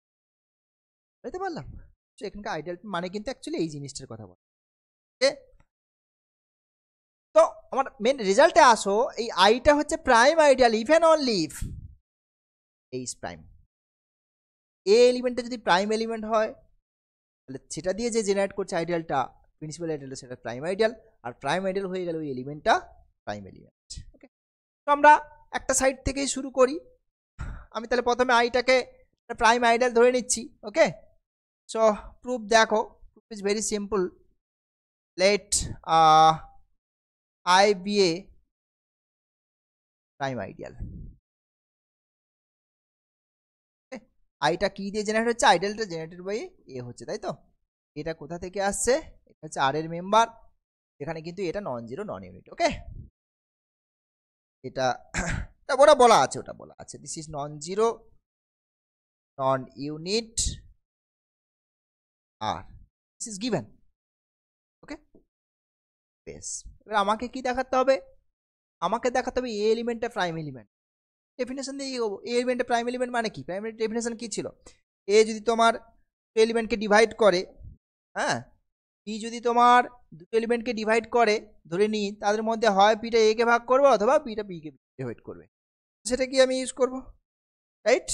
বুঝতে পারলাম? তো এখানকার আইডিয়াল মানে কিন্তু অ্যাকচুয়ালি এই জিনিসটার কথা বলে। তো আমার মেন রেজাল্টে আসো, এই আইটা হচ্ছে prime ideal if and only if a is prime. A এলিমেন্টটা যদি প্রাইম এলিমেন্ট হয় তাহলে সেটা দিয়ে যে জেনারেট করছে আইডিয়ালটা, প্রিন্সিপাল আইডিয়ালটা, সেটা প্রাইম আইডিয়াল, আর প্রাইম আইডিয়াল হয়ে গেল ওই এলিমেন্টটা প্রাইম এলিমেন্ট। ওকে, তো আমরা একটা সাইড থেকেই শুরু করি। আমি তাহলে প্রথমে আইটাকে প্রাইম আইডিয়াল ধরে নিচ্ছি। ওকে, সো প্রুফ দেখো, proof is very simple. Let I be a prime ideal. আইটা কি দিয়ে জেনারেট হচ্ছে, আইডিয়ালটা জেনারেটেড বাই এ হচ্ছে, তাই তো? এটা কোথা থেকে আসছে, এটা হচ্ছে আর এর মেম্বার, এখানে কিন্তু এটা নন জিরো নন ইউনিট। ওকে, এটা ওটা বলা আছে, ওটা বলা আছে, this is non zero non unit আর দিস ইজ গিভেন। ওকে, বেশ, এবার আমাকে কি দেখাতে হবে, আমাকে দেখাতে হবে এ এলিমেন্টটা প্রাইম এলিমেন্ট। ডেফিনেশন দিয়ে এগোবো। এ এলিমেন্টটা প্রাইম এলিমেন্ট মানে কি, প্রাইম ডেফিনেশন কি ছিল, এ যদি তোমার এলিমেন্টকে ডিভাইড করে, হ্যাঁ, পি যদি তোমার দুটো এলিমেন্টকে ডিভাইড করে, ধরে নিই তাদের মধ্যে হয় পিটা এ কে ভাগ করবে অথবা পিটা বি কে ডিভাইড করবে, সেটা কি আমি ইউজ করব, রাইট?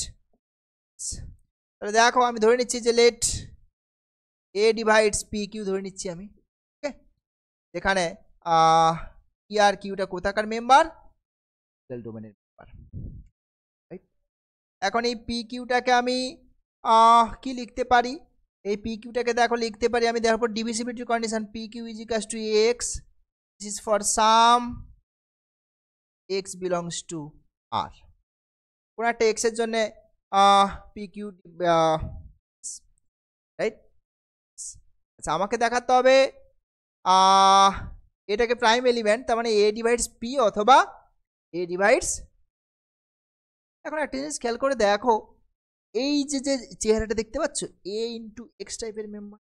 তাহলে দেখো আমি ধরে নিচ্ছি যে let a divides P Q ধরে নিচ্ছি আমি। ওকে, এখানে পি আর কিউটা কোথাকার মেম্বার, ডোমেনের মেম্বার, রাইট? এখন এই পি কিউটাকে আমি কি লিখতে পারি, এই পি কিউটাকে দেখো লিখতে পারি আমি, দেখো divisibility condition, p q is equal to x, this is for some x belongs to R. কোনো একটা এক্স এর জন্য পি কিউ, রাইট? আচ্ছা, আমাকে দেখাতে হবে এটাকে প্রাইম এলিমেন্ট, তার মানে এ ডিভাইডস পি অথবা এ ডিভাইডস। এখন একটা জিনিস খেয়াল করে দেখো, এই যে চেহারাটা দেখতে পাচ্ছ, এ ইন্টু এক্স টাইপের মেম্বার,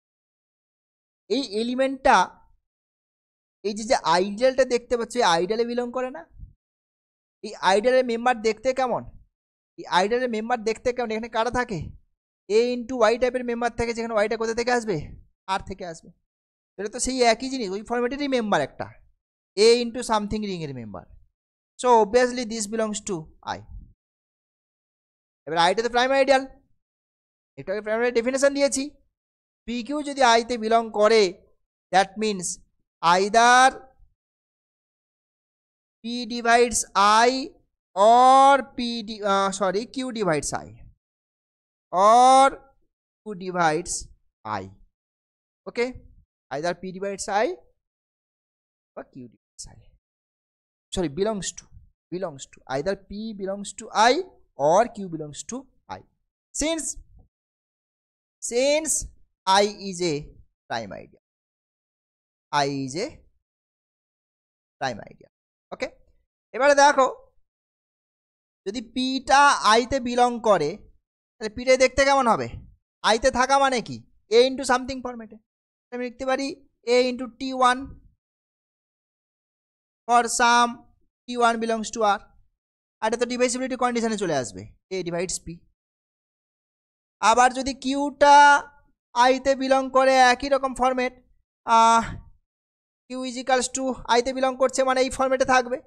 এই এলিমেন্টটা, এই যে আইডিয়ালটা দেখতে পাচ্ছ, এই আইডিয়ালে বিলং করে না? এই আইডিয়ালের মেম্বার দেখতে কেমন, এই আইডিয়ালের মেম্বার দেখতে কেমন, এখানে কারা থাকে, এ ইন্টু ওয়াই টাইপের মেম্বার থাকে, যেখানে ওয়াইটা কোথা থেকে আসবে, আর থেকে আসবে। এটা তো সেই একই জিনিস, ওই ফরম্যাটেরই মেম্বার একটা, এ ইন্টু সামথিং রিং এর member. So obviously this belongs to I. এবার আইটা তো প্রাইম আইডিয়াল, এটাকে প্রাইম আইডিয়াল ডেফিনেশন দিয়েছি, পি কিউ যদি আইতে বিলং করে, that means either P divides I or q divides I or q divides I. Okay, either p divides I or q divides I, sorry, belongs to either p belongs to I or q belongs to I, since I is a prime ideal, I is a prime ideal. Okay, এবারে দেখো যদি পিটা আইতে belong করে তাহলে পিটা দেখতে কেমন হবে, আইতে থাকা মানে কি, এ ইন্টু সামথিং ফরম্যাটে, আমি লিখতে পারি a into t one for some t one belongs to R, আর এটা তো ডিভাইসিবিলিটি কন্ডিশনে চলে আসবে, এ ডিভাইডস পি। আবার যদি কিউটা আইতে বিলং করে, একই রকম ফরম্যাট, কিউ ইজিক্যালস টু আইতে বিলং করছে মানে এই ফরম্যাটে থাকবে,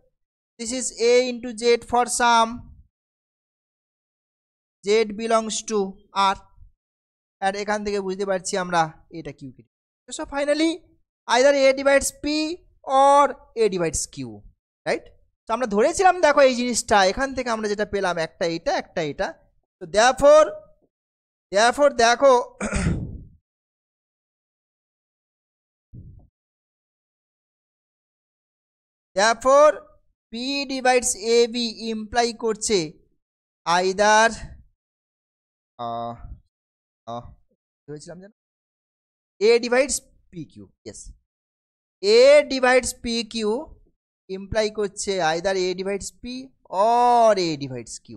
this is a into z for some z belongs to r, আর এখান থেকে বুঝতে পারছি আমরা এটা কিউ কে। So finally either A divides P or A divides Q, right? তো আমরা ধরেছিলাম দেখো এই জিনিসটা, এখান থেকে আমরা যেটা পেলাম একটা এটা একটা এটা। তো দেয়ারফর দেখো therefore p divides ab imply করছে either ধরেছিলাম যেন a divides pq, yes, a divides pq imply করছে either a divides p or a divides q,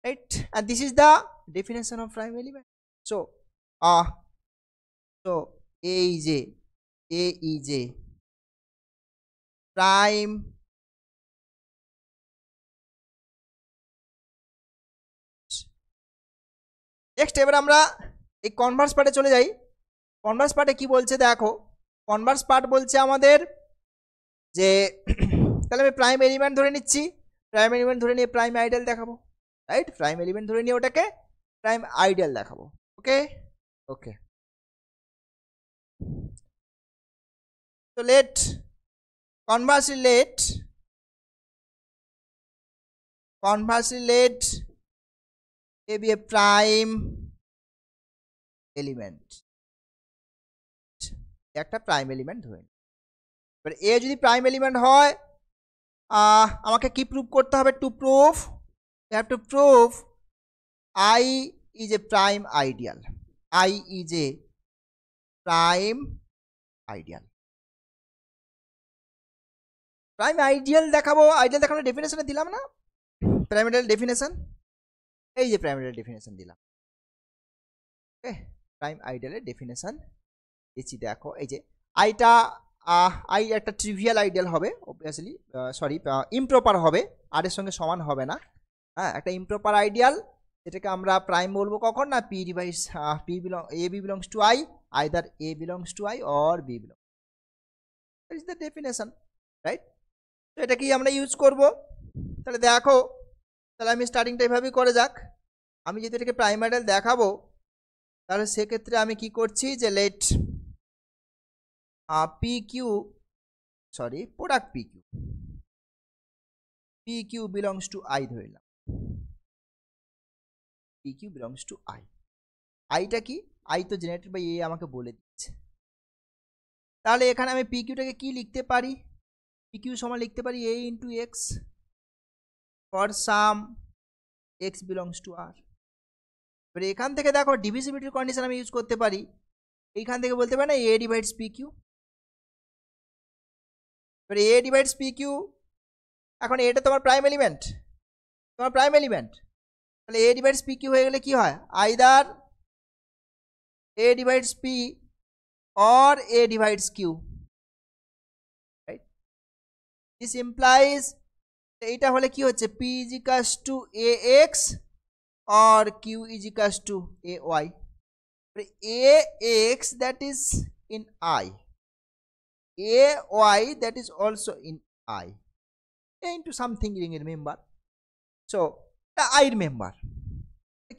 right? And this is the definition of prime element. So so a is a prime next এবার আমরা এই Converse পার্টে চলে যাই। Converse পার্টে কি বলছে দেখো, কনভার্স পার্ট বলছে আমাদের যে তাহলে আমি প্রাইম এলিমেন্ট ধরে নিচ্ছি, প্রাইম এলিমেন্ট ধরে নিয়ে প্রাইম আইডিয়াল দেখাবো, রাইট? প্রাইম এলিমেন্ট ধরে নিয়ে ওটাকে প্রাইম আইডিয়াল দেখাবো। ওকে ওকে, তো conversely let a be a prime element, একটা প্রাইম এলিমেন্ট ধরে নিই। এবার এ যদি প্রাইম এলিমেন্ট হয় আমাকে কি প্রুভ করতে হবে? To prove you have to prove I is a prime ideal, I is a prime ideal। Prime ideal দেখাবো, আইডিয়াল দেখানোর ডেফিনেশনে দিলাম না প্রাইম আইডিয়াল ডেফিনেশন, এই যে প্রাইম আইডিয়াল ডেফিনেশন দিলাম। ওকে, প্রাইম আইডিয়ালের ডেফিনেশন দিচ্ছি, দেখো এই যে আইটা আই একটা ট্রিভিয়াল আইডিয়াল হবে, অবভিয়াসলি সরি ইমপ্রপার হবে, আর এর সঙ্গে সমান হবে না। হ্যাঁ, একটা ইমপ্রপার আইডিয়াল, যেটাকে আমরা প্রাইম বলবো কখন না P divides A B belongs to I, either A belongs to I or B belongs, that is the definition, right? তো এটা কি আমরা ইউজ করব? তাহলে দেখো, তাহলে আমি স্টার্টিংটা এইভাবেই করে যাক। আমি যদি এটাকে প্রাইম আইডিয়াল দেখাবো, তাহলে সেক্ষেত্রে আমি কি করছি যে let p q sorry product p q belongs to I ধরলাম, p q belongs to I. আইটা কি? আই তো জেনারেটেড বাই এ আমাকে বলে দিচ্ছে। তাহলে এখানে আমি পি কিউটাকে কি লিখতে পারি? পি কিউ সমান লিখতে পারি a into x for some x belongs to R. এবার এখান থেকে দেখো ডিভিজিবিলিটির কন্ডিশন আমি ইউজ করতে পারি, এইখান থেকে বলতে পারি না এ ডিভাইডস পি কিউ। এবার এ ডিভাইডস পি কিউ, এখন এটা তোমার প্রাইম এলিমেন্ট, তাহলে এ ডিভাইডস পি কিউ হয়ে গেলে কি হয়? Either A divides P or A divides Q, right? This implies এইটা হলে কি হচ্ছে? P is equals to A X or q is equals to ay, ax that is in I, ay that is also in I, a into something remember, so I remember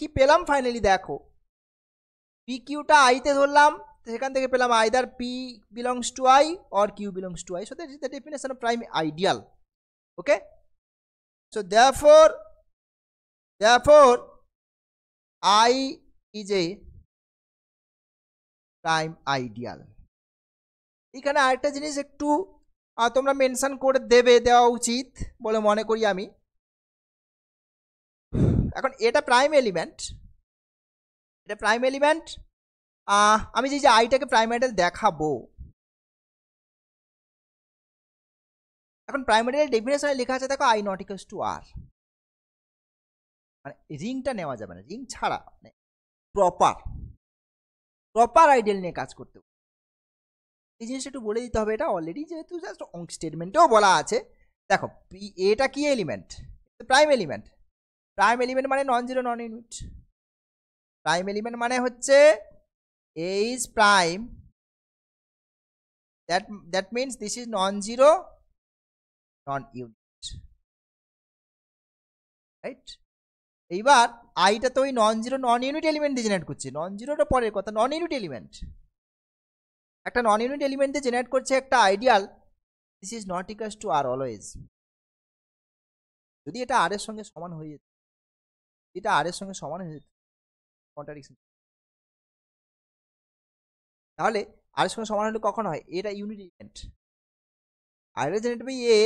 কি পেলাম finally দেখো, pq টা i তে ধরলাম, সেখান থেকে পেলাম either p belongs to I or q belongs to I, so that is the definition of prime ideal. Okay, so therefore I is a prime ideal। এখানে আরেকটা জিনিস একটু তোমরা মেনশন করে দেওয়া উচিত বলে মনে করি আমি। এখন এটা প্রাইম এলিমেন্ট, আমি যে আইটাকে প্রাইম আইডিয়াল দেখাবো, এখন প্রাইম আইডিয়াল ডেফিনেশনে লেখা আছে দেখো আই নট ইকুয়ালস টু আর, মানে রিংটা নেওয়া যাবে না, রিং ছাড়া মানে প্রপার আইডিয়াল নিয়ে কাজ করতে, এই জিনিসটা একটু বলে দিতে হবে। এটা অলরেডি যেহেতু জাস্ট অঙ্ক স্টেটমেন্টেও বলা আছে। দেখো এটা কি এলিমেন্ট? প্রাইম এলিমেন্ট মানে non zero non unit, prime element মানে হচ্ছে এ is prime, that means this is non zero non unit, right? এইবার আইটা তো ওই নন ইউনিট এলিমেন্ট দিয়ে জেনারেট করছে, নন জিরোটা পরের কথা, নন ইউনিট এলিমেন্ট, একটা নন ইউনিট এলিমেন্ট দিয়ে জেনারেট করছে একটা ideal. This is not equals to R always. যদি এটা আর এর সঙ্গে সমান হয়ে যেত, এটা আর এর সঙ্গে সমান হয়ে যেত, কন্ট্রাডিকশন, তাহলে আর এর সঙ্গে সমান হলে কখন হয়, এটা unit element, ideal generate by a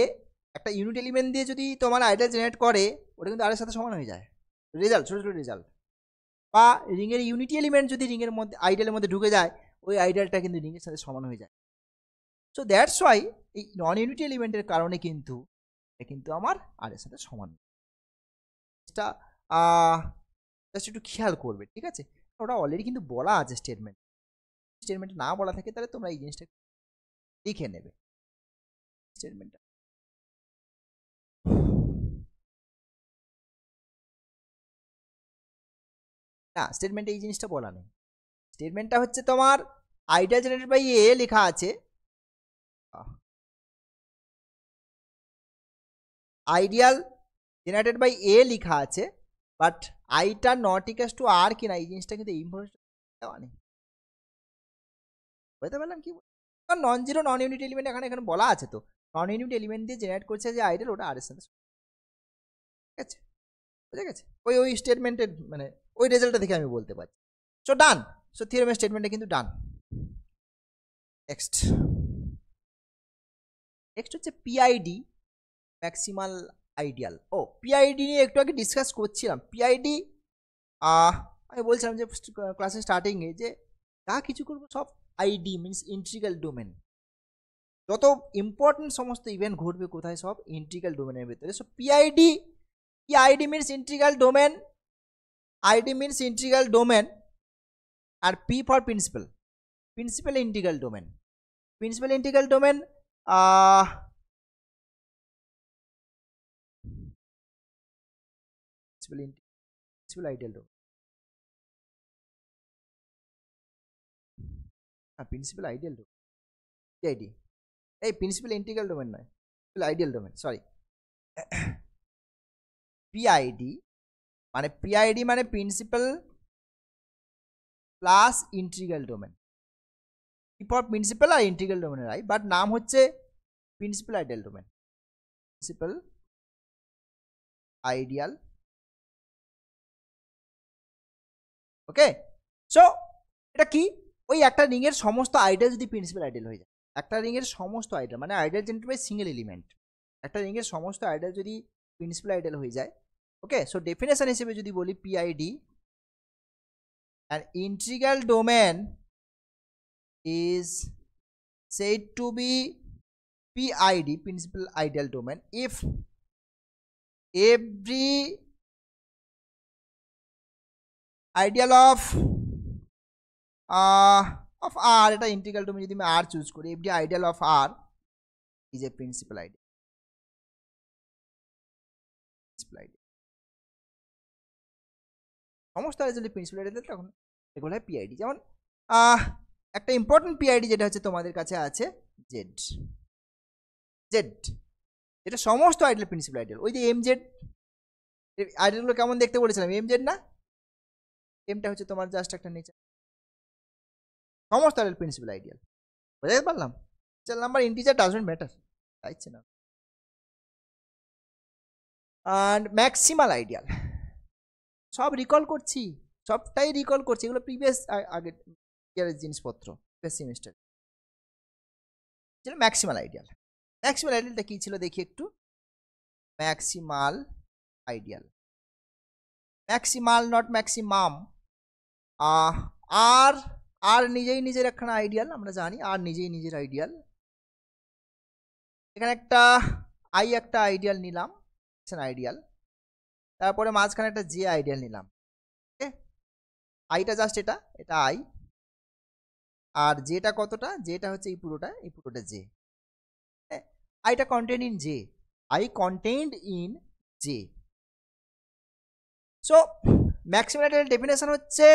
একটা ইউনিট এলিমেন্ট দিয়ে যদি তোমার আইডিয়াল জেনারেট করে, ওটা কিন্তু আর এর সাথে সমান হয়ে যায় রেজাল্ট, ছোটো ছোটো রেজাল্ট। বা রিংয়ের ইউনিটি এলিমেন্ট যদি রিংয়ের মধ্যে আইডিয়ালের মধ্যে ঢুকে যায়, ওই আইডিয়ালটা কিন্তু রিংয়ের সাথে সমান হয়ে যায়। সো দ্যাটস ওয়াই এই নন ইউনিটি এলিমেন্টের কারণে কিন্তু এটা কিন্তু আমার আর এর সাথে সমান। এটা জাস্ট একটু খেয়াল করবে, ঠিক আছে? ওটা অলরেডি কিন্তু বলা আছে স্টেটমেন্ট, স্টেটমেন্ট না বলা থাকে তাহলে তোমরা এই জিনিসটা লিখে নেবে স্টেটমেন্টটা। না, স্টেটমেন্টে এই জিনিসটা বলা নেই। স্টেটমেন্টটা হচ্ছে তোমার আইডিয়াল জেনারেটেড বাই এ লেখা আছে, আইডিয়াল জেনারেটেড বাই এ লেখা আছে, বাট আইটা নট ইকুয়ালস টু আর কিনা এই জিনিসটা কিন্তু ইনফরমেশন দেওয়া নেই। বুঝতে পারলাম কি? কারণ নন জিরো নন ইউনিট এলিমেন্ট এখানে এখানে বলা আছে, তো নন ইউনিট এলিমেন্ট দিয়ে জেনারেট করছে যে আইডিয়াল, ওটা আর এর সাথে, ঠিক আছে? বুঝে গেছে? ওই ওই স্টেটমেন্টের মানে ওই রেজাল্টটা দেখে আমি বলতে পারি। সো ডান, সো থিওরেমের স্টেটমেন্টটা কিন্তু ডান। নেক্সট নেক্সট হচ্ছে পিআইডি, ম্যাক্সিমাল আইডিয়াল। ও পিআইডি নিয়ে একটু আগে ডিসকাস করছিলাম। পিআইডি আমি বলছিলাম যে ক্লাসের স্টার্টিংয়ে যে যা কিছু করবো সব আইডি মিনস ইন্টিগ্রাল ডোমেন, যত ইম্পর্টেন্ট সমস্ত ইভেন্ট ঘটবে কোথায়, সব ইন্টিগ্রাল ডোমেনের ভিতরে। So PID, PID means integral domain, ID means integral domain, আর P for principal, principal integral domain, principal integral domain principal ideal domain, principal ideal domain, PID, এই principal integral domain নয়, principal ideal domain, sorry. PID মানে principal plus integral domain, for principal আর integral ডোমেনের I, but নাম হচ্ছে principal ideal domain, principal ideal. Okay, so এটা কি, ওই একটা রিং এর সমস্ত আইডিয়াল যদি প্রিন্সিপাল আইডিয়াল হয়ে যায়, একটা রিং এর সমস্ত আইডিয়াল মানে ideal generated by single element, একটা রিং এর সমস্ত আইডিয়াল যদি প্রিন্সিপাল আইডিয়াল হয়ে যায়, ওকে। সো ডেফিনেশন হিসেবে যদি বলি PID, an integral domain is said to be PID, principal ideal domain, if every ideal of R, এটা ইন্টিগ্রাল ডোমেন যদি আমি R চুজ করি, every ideal of R is a principal ideal, সমস্ত যদি principal ideal তখন এগুলো হয় PID. যেমন একটা ইম্পর্টেন্ট পিআইডি যেটা হচ্ছে তোমাদের কাছে আছে জেড, জেড এটা সমস্ত আইডিয়াল প্রিন্সিপাল আইডিয়াল। ওই যে এম জেড আইডিয়ালগুলো কেমন দেখতে বলেছিলাম, এম জেড না, এমটা হচ্ছে তোমার জাস্ট একটা নেচার, সমস্ত আইডিয়াল প্রিন্সিপাল আইডিয়াল। বুঝতে পারলাম? Natural number integer doesn't matter, চাইছে না। অ্যান্ড ম্যাক্সিমাল আইডিয়াল, সব রিকল করছি, সবটাই রিকল করছি, এগুলো প্রিভিয়াস আগের ইয়ারের জিনিসপত্র, previous semester. Maximal ideal, maximal আইডিয়ালটা কি ছিল দেখি একটু। Maximal ideal, maximal not maximum. আর আর নিজেই নিজের একখানা আইডিয়াল, আমরা জানি আর নিজেই নিজের আইডিয়াল। এখানে একটা আই একটা আইডিয়াল নিলাম, আইডিয়াল, তারপরে মাঝখানে একটা জে আইডিয়াল নিলাম। ওকে, আইটা জাস্ট এটা, এটা আই, আর জেটা কতটা, জেটা হচ্ছে এই পুরোটা জে। আইটা contained in J, I contained in J. So maximum ideal definition হচ্ছে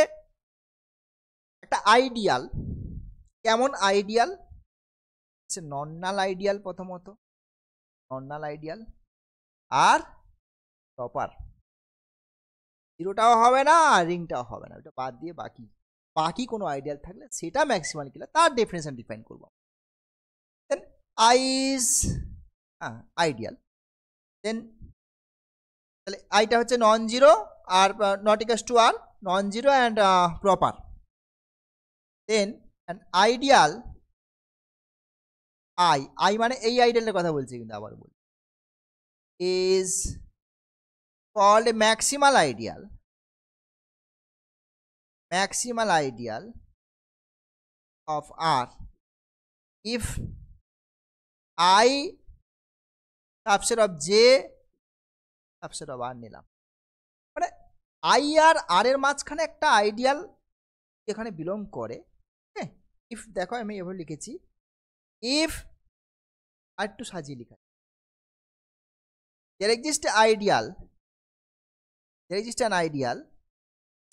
একটা আইডিয়াল, কেমন আইডিয়াল, নন নাল আইডিয়াল, প্রথমত নন নাল আইডিয়াল, আর প্রপার। জিরোটাও হবে না আর রিংটাও হবে না, ওটা বাদ দিয়ে বাকি বাকি কোনো আইডিয়াল থাকলে সেটা ম্যাক্সিমাল কিনা তার ডেফিনেশন ডিফাইন করবো। Then I is ideal, then তাহলে আইটা হচ্ছে নন জিরো আর not equals to R, non zero and proper. Then an ideal I মানে এই আইডিয়ালের কথা বলছি কিন্তু আবার বলি, is called maximal ideal, maximal ideal of R if I subset of J subset of R নিলাম, মানে I আর R এর মাঝখানে একটা আইডিয়াল এখানে বিলং করে। হ্যাঁ, ইফ দেখো আমি এভাবে লিখেছি, ইফ আর একটু সাজিয়ে লিখা, there exists ideal, there exists an ideal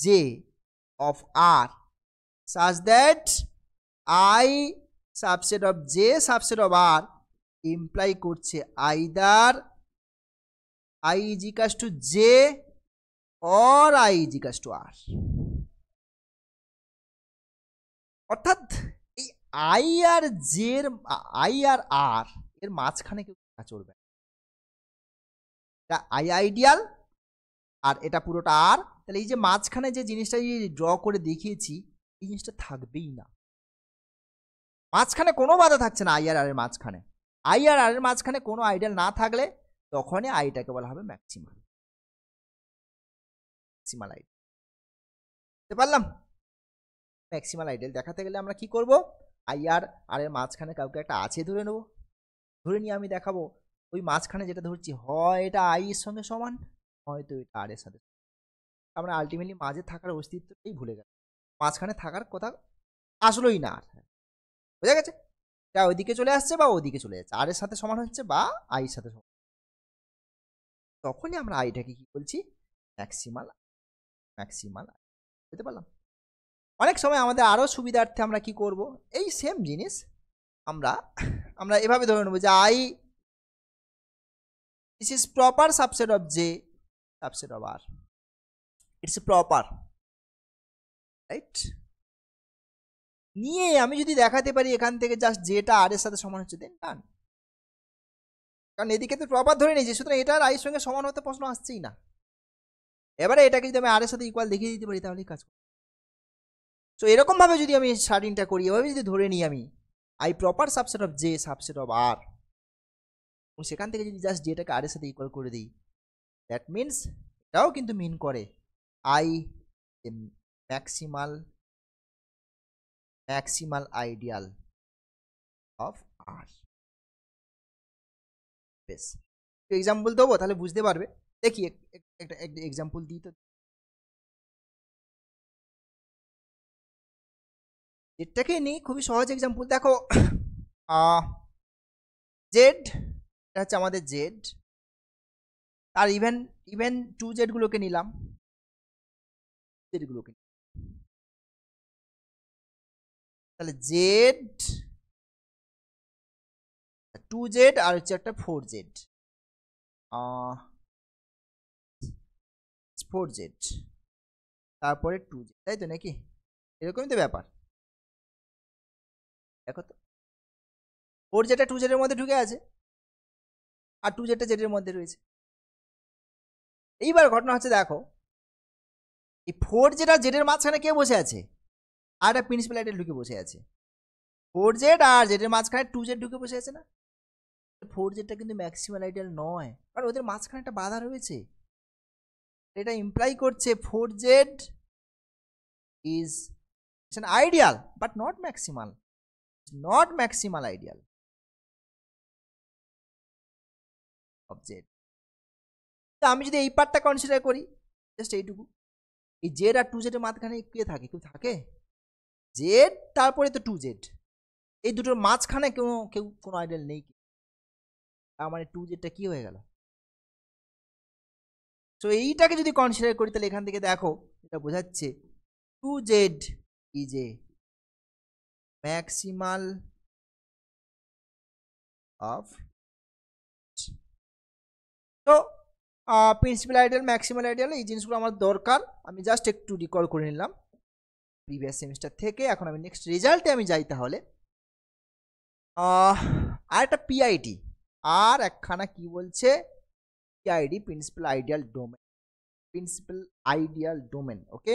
J of R such that I subset of J subset of R imply করছে either I is equals to J or I is equals to R, অর্থাৎ এই I R J এর I R R এর মাঝখানে কেউ চলবে, এটা I ideal আর এটা পুরোটা R, তাহলে এই যে মাঝখানে যে জিনিসটা ড্র করে দেখিয়েছি এই জিনিসটা থাকবেই না, মাঝখানে কোনো বাধা থাকছে না আই আর আর এর মাঝখানে, আই আর আর এর মাঝখানে কোনো আইডিয়াল না থাকলে তখনই আইটাকে বলা হবে ম্যাক্সিমাল, ম্যাক্সিমাল আইডিয়াল। বুঝতে পারলাম? ম্যাক্সিমাল আইডিয়াল দেখাতে গেলে আমরা কি করব, আই আর আর এর মাঝখানে কাউকে একটা আছে ধরে নেব, ধরে নিয়ে আমি দেখাবো ওই মাঝখানে যেটা ধরছি হয় এটা আই এর সঙ্গে সমান, হয়তো এটা আর এর সাথে, আমরা আলটিমেটলি মাঝে থাকার অস্তিত্বটাই ভুলে গেল, মাঝখানে থাকার কথা আসলোই না, বোঝা গেছে? এটা ওইদিকে চলে আসছে বা ওদিকে চলে যাচ্ছে, আর এর সাথে সমান হচ্ছে বা আই এর সাথে সমান, তখনই আমরা আইটাকে কি বলছি, ম্যাক্সিমাল, ম্যাক্সিমাল। বুঝতে পারলাম? অনেক সময় আমাদের আরও সুবিধার্থে আমরা কি করব, এই সেম জিনিস আমরা আমরা এভাবে ধরে নেব যে I this is proper subset of J subset of R, it's proper, right? নিয়ে আমি যদি দেখাতে পারি এখান থেকে জাস্ট যেটা আর এর সাথে সমান হচ্ছে দেন ডান, কারণ এদিকে তো প্রপার ধরে নিয়েছি, সুতরাং এটা আর আইয়ের সঙ্গে সমান হতে প্রশ্ন আসছেই না। এবারে এটাকে যদি আমি আর এর সাথে ইকুয়াল দেখিয়ে দিতে পারি তাহলেই কাজ করবে। তো এরকম ভাবে যদি আমি স্টার্টিংটা করি, এভাবে যদি ধরে নিই আমি I proper subset of J subset of R, এবং সেখান থেকে যদি জাস্ট যেটাকে আর এর সাথে ইকুয়াল করে দিই, দ্যাট মিনস এটাও কিন্তু মিন করে I maximal, maximal ideal of R. বেশ, একটু এক্সাম্পল দেবো তাহলে বুঝতে পারবে, দেখি একটা এক্সাম্পল দিই তো, জেডটাকে নিই, খুবই সহজ এক্সাম্পল। দেখো জেড, এটা হচ্ছে আমাদের Z, R even even to জেডগুলোকে নিলাম, জেডগুলোকে, তাহলে জেড টু জেড আর হচ্ছে একটা ফোর জেড, ফোর জেড তারপরে টু জেড, তাই তো নাকি? এরকমই তো ব্যাপার। দেখো তো ফোর জেডটা টু জেডের মধ্যে ঢুকে আছে আর টু জেডটা জেডের মধ্যে রয়েছে। এইবার ঘটনা হচ্ছে দেখো এই ফোর জেড আর জেডের মাঝখানে কে বসে আছে, আর একটা প্রিন্সিপাল আইডিয়াল ঢুকে বসে আছে, ফোর জেড আর জেডের মাঝখানে টু জেড ঢুকে বসে আছে না, ফোর জেডটা কিন্তু ম্যাক্সিমাল আইডিয়াল নয়, কারণ ওদের মাঝখানে একটা বাধা রয়েছে, এটা ইমপ্লাই করছে four Z is an ideal but not maximal, not maximal ideal of z। তো আমি যদি এই পার্টটা কনসিডার করি, জাস্ট এইটুকু, এই জেড আর টু জেডের মাঝখানে কে থাকে, কেউ থাকে? জেড তারপরে তো টু জেড, এই দুটোর মাঝখানে কেউ কেউ কোনো আইডিয়াল নেই, তার মানে টু জেডটা কি হয়ে গেল? তো এইটাকে যদি কনসিডার করি তাহলে এখান থেকে দেখো এটা বোঝাচ্ছে two Z is a maximal of. তো প্রিন্সিপাল আইডিয়াল, ম্যাক্সিমাল আইডিয়াল, এই জিনিসগুলো আমার দরকার। আমি জাস্ট একটু রিকল করে নিলাম প্রিভিয়াস সেমিস্টার থেকে। এখন আমি নেক্সট রেজাল্টে আমি যাই তাহলে। আর একটা পিআইডি, আর একখানা কি বলছে, PID principal ideal domain, principal ideal domain. Okay,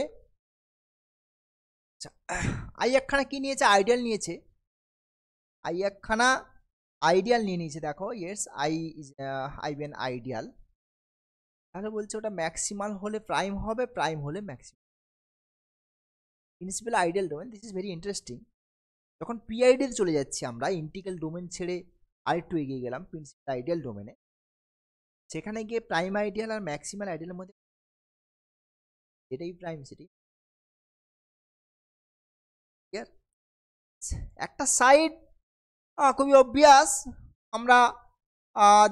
আচ্ছা, আই একখানা কি নিয়েছে, আইডিয়াল নিয়েছে। আই একখানা আইডিয়াল নিয়ে নিয়েছে, দেখো, yes I is I Ben ideal. তাহলে বলছে ওটা ম্যাক্সিমাল হলে প্রাইম হবে, প্রাইম হলে maximal. Principal ideal domain, this is very interesting. যখন পিআইডি চলে যাচ্ছি আমরা, ইন্টিগ্রাল ডোমেন ছেড়ে আরেকটু এগিয়ে গেলাম প্রিন্সিপাল আইডিয়াল ডোমেনে, সেখানে গিয়ে প্রাইম আইডিয়াল আর ম্যাক্সিমাল আইডিয়ালের মধ্যে এটাই প্রাইম, সেটাই একটা সাইড খুবই অবভিয়াস। আমরা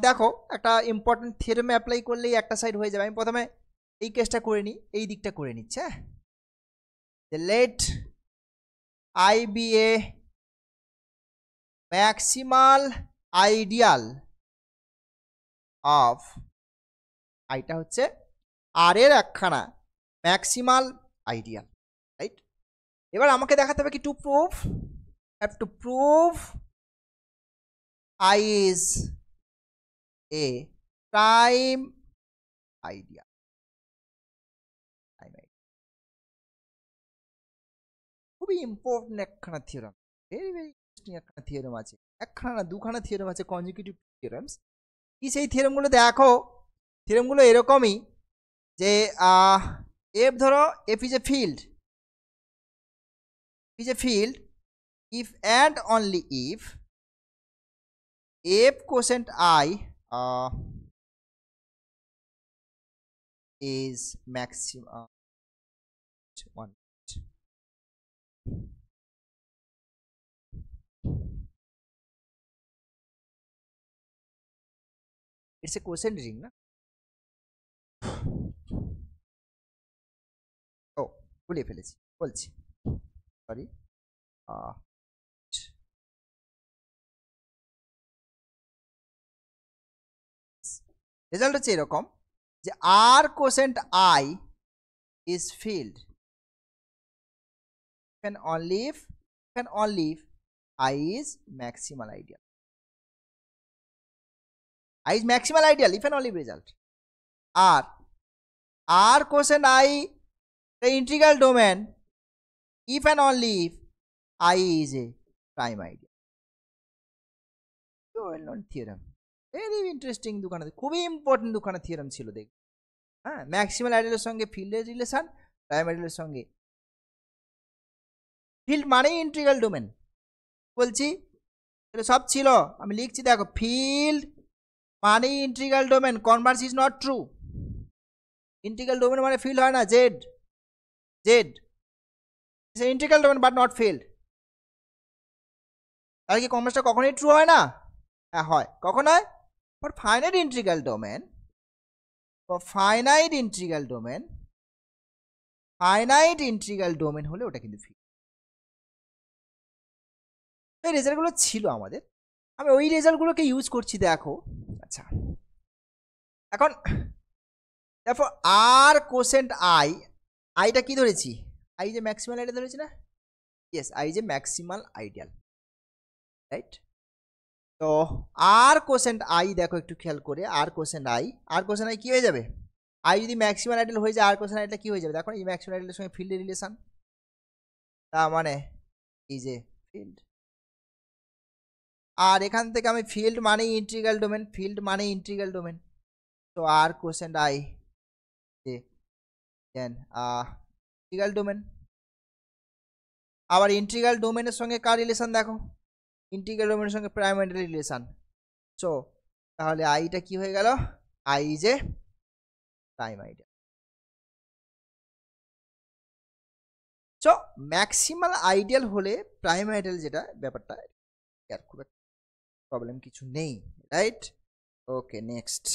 দেখো একটা ইম্পর্টেন্ট থিওরেমে অ্যাপ্লাই করলেই একটা সাইড হয়ে যাবে। আমি প্রথমে এই কেসটা করে নিই, এই দিকটা করে নিচ্ছে। Let I be a maximal ideal of, আইটা হচ্ছে আর এর একখানা ম্যাক্সিমাল আইডিয়াল, রাইট? এবার আমাকে দেখাতে হবে কি, to prove, have to prove I is a prime ideal. খুবই ইম্পর্টেন্ট একখানা থিওরাম, ভেরি ভেরি ইন্টারেস্টিং একখানা থিওরাম আছে। একখানা না, দুখানা থিওরাম আছে, কনজিকিউটিভ থিওরামস। কি সেই থিওরামগুলো দেখো, থিওরামগুলো এরকমই যে এফ, ধরো F is a field, is a field if and only if f quotient I is maximum. One. It's a quotient ring, na? Oh, ভুলিয়ে ফেলেছি, বলছি, সরি। রেজাল্ট হচ্ছে এরকম যে R quotient I is field can only if I is maximal ideal. I is maximal ideal if and only if result. R quotient I the integral domain if and only if I is a prime ideal. Well known theorem, very interesting, দুখানা খুবই important দুখানা theorem ছিল, দেখ। হ্যাঁ, maximal আইডিয়ালের সঙ্গে ফিল্ডের relation, prime আইডিয়ালের সঙ্গে, field মানেই ইন্টিগ্রাল ডোমেন, বলছি এটা সব ছিল, আমি লিখছি দেখো, ফিল্ড মানেই integral domain, Converse is not true. Integral domain মানে ফিল্ড হয় না, Z Z integral domain but not field. তাহলে কি কনভার্সটা কখনোই ট্রু হয় না? হ্যাঁ হয়, কখন হয়? For finite integral domain, for finite integral domain, finite integral domain হলে ওটা কিন্তু ফিল্ড। এই রেজাল্টগুলো ছিল আমাদের, আমি ওই রেজাল্টগুলোকে ইউজ করছি, দেখো। আচ্ছা, এখন দেখো আর কোসেন্ট আই, আইটা কি ধরেছি, আই যে ম্যাক্সিমাল আইডিয়াল ধরেছি না? ইয়েস, আই যে ম্যাক্সিমাল আইডিয়াল, রাইট? তো আর কোসেন্ট আই, দেখো একটু খেয়াল করে, আর quotient I, R quotient I কি হয়ে যাবে, আই যদি ম্যাক্সিমাল আইডিয়াল হয়ে যায়, আর কোসেন্ট আইটা কি হয়ে যাবে, দেখো এই ম্যাক্সিমাল আইডিয়ালের সঙ্গে ফিল্ডের রিলেশন, তার মানে এই যে ফিল্ড। আর এখান থেকে আমি ফিল্ড মানেই ইন্টিগ্রাল ডোমেন, ফিল্ড মানেই ইন্টিগ্রাল ডোমেন, তো আর quotient I then integral domain. আবার ইন্টিগ্রাল ডোমেনের সঙ্গে কার রিলেশন, দেখো ইন্টিগ্রাল ডোমেনের সঙ্গে প্রাইম আইডিয়াল রিলেশন, সো তাহলে আইটা কি হয়ে গেল, I is a prime ideal. So maximal ideal হলে প্রাইম আইডিয়াল, যেটা ব্যাপারটা আর খুব একটা প্রবলেম কিছু নেই, রাইট? ওকে, নেক্সট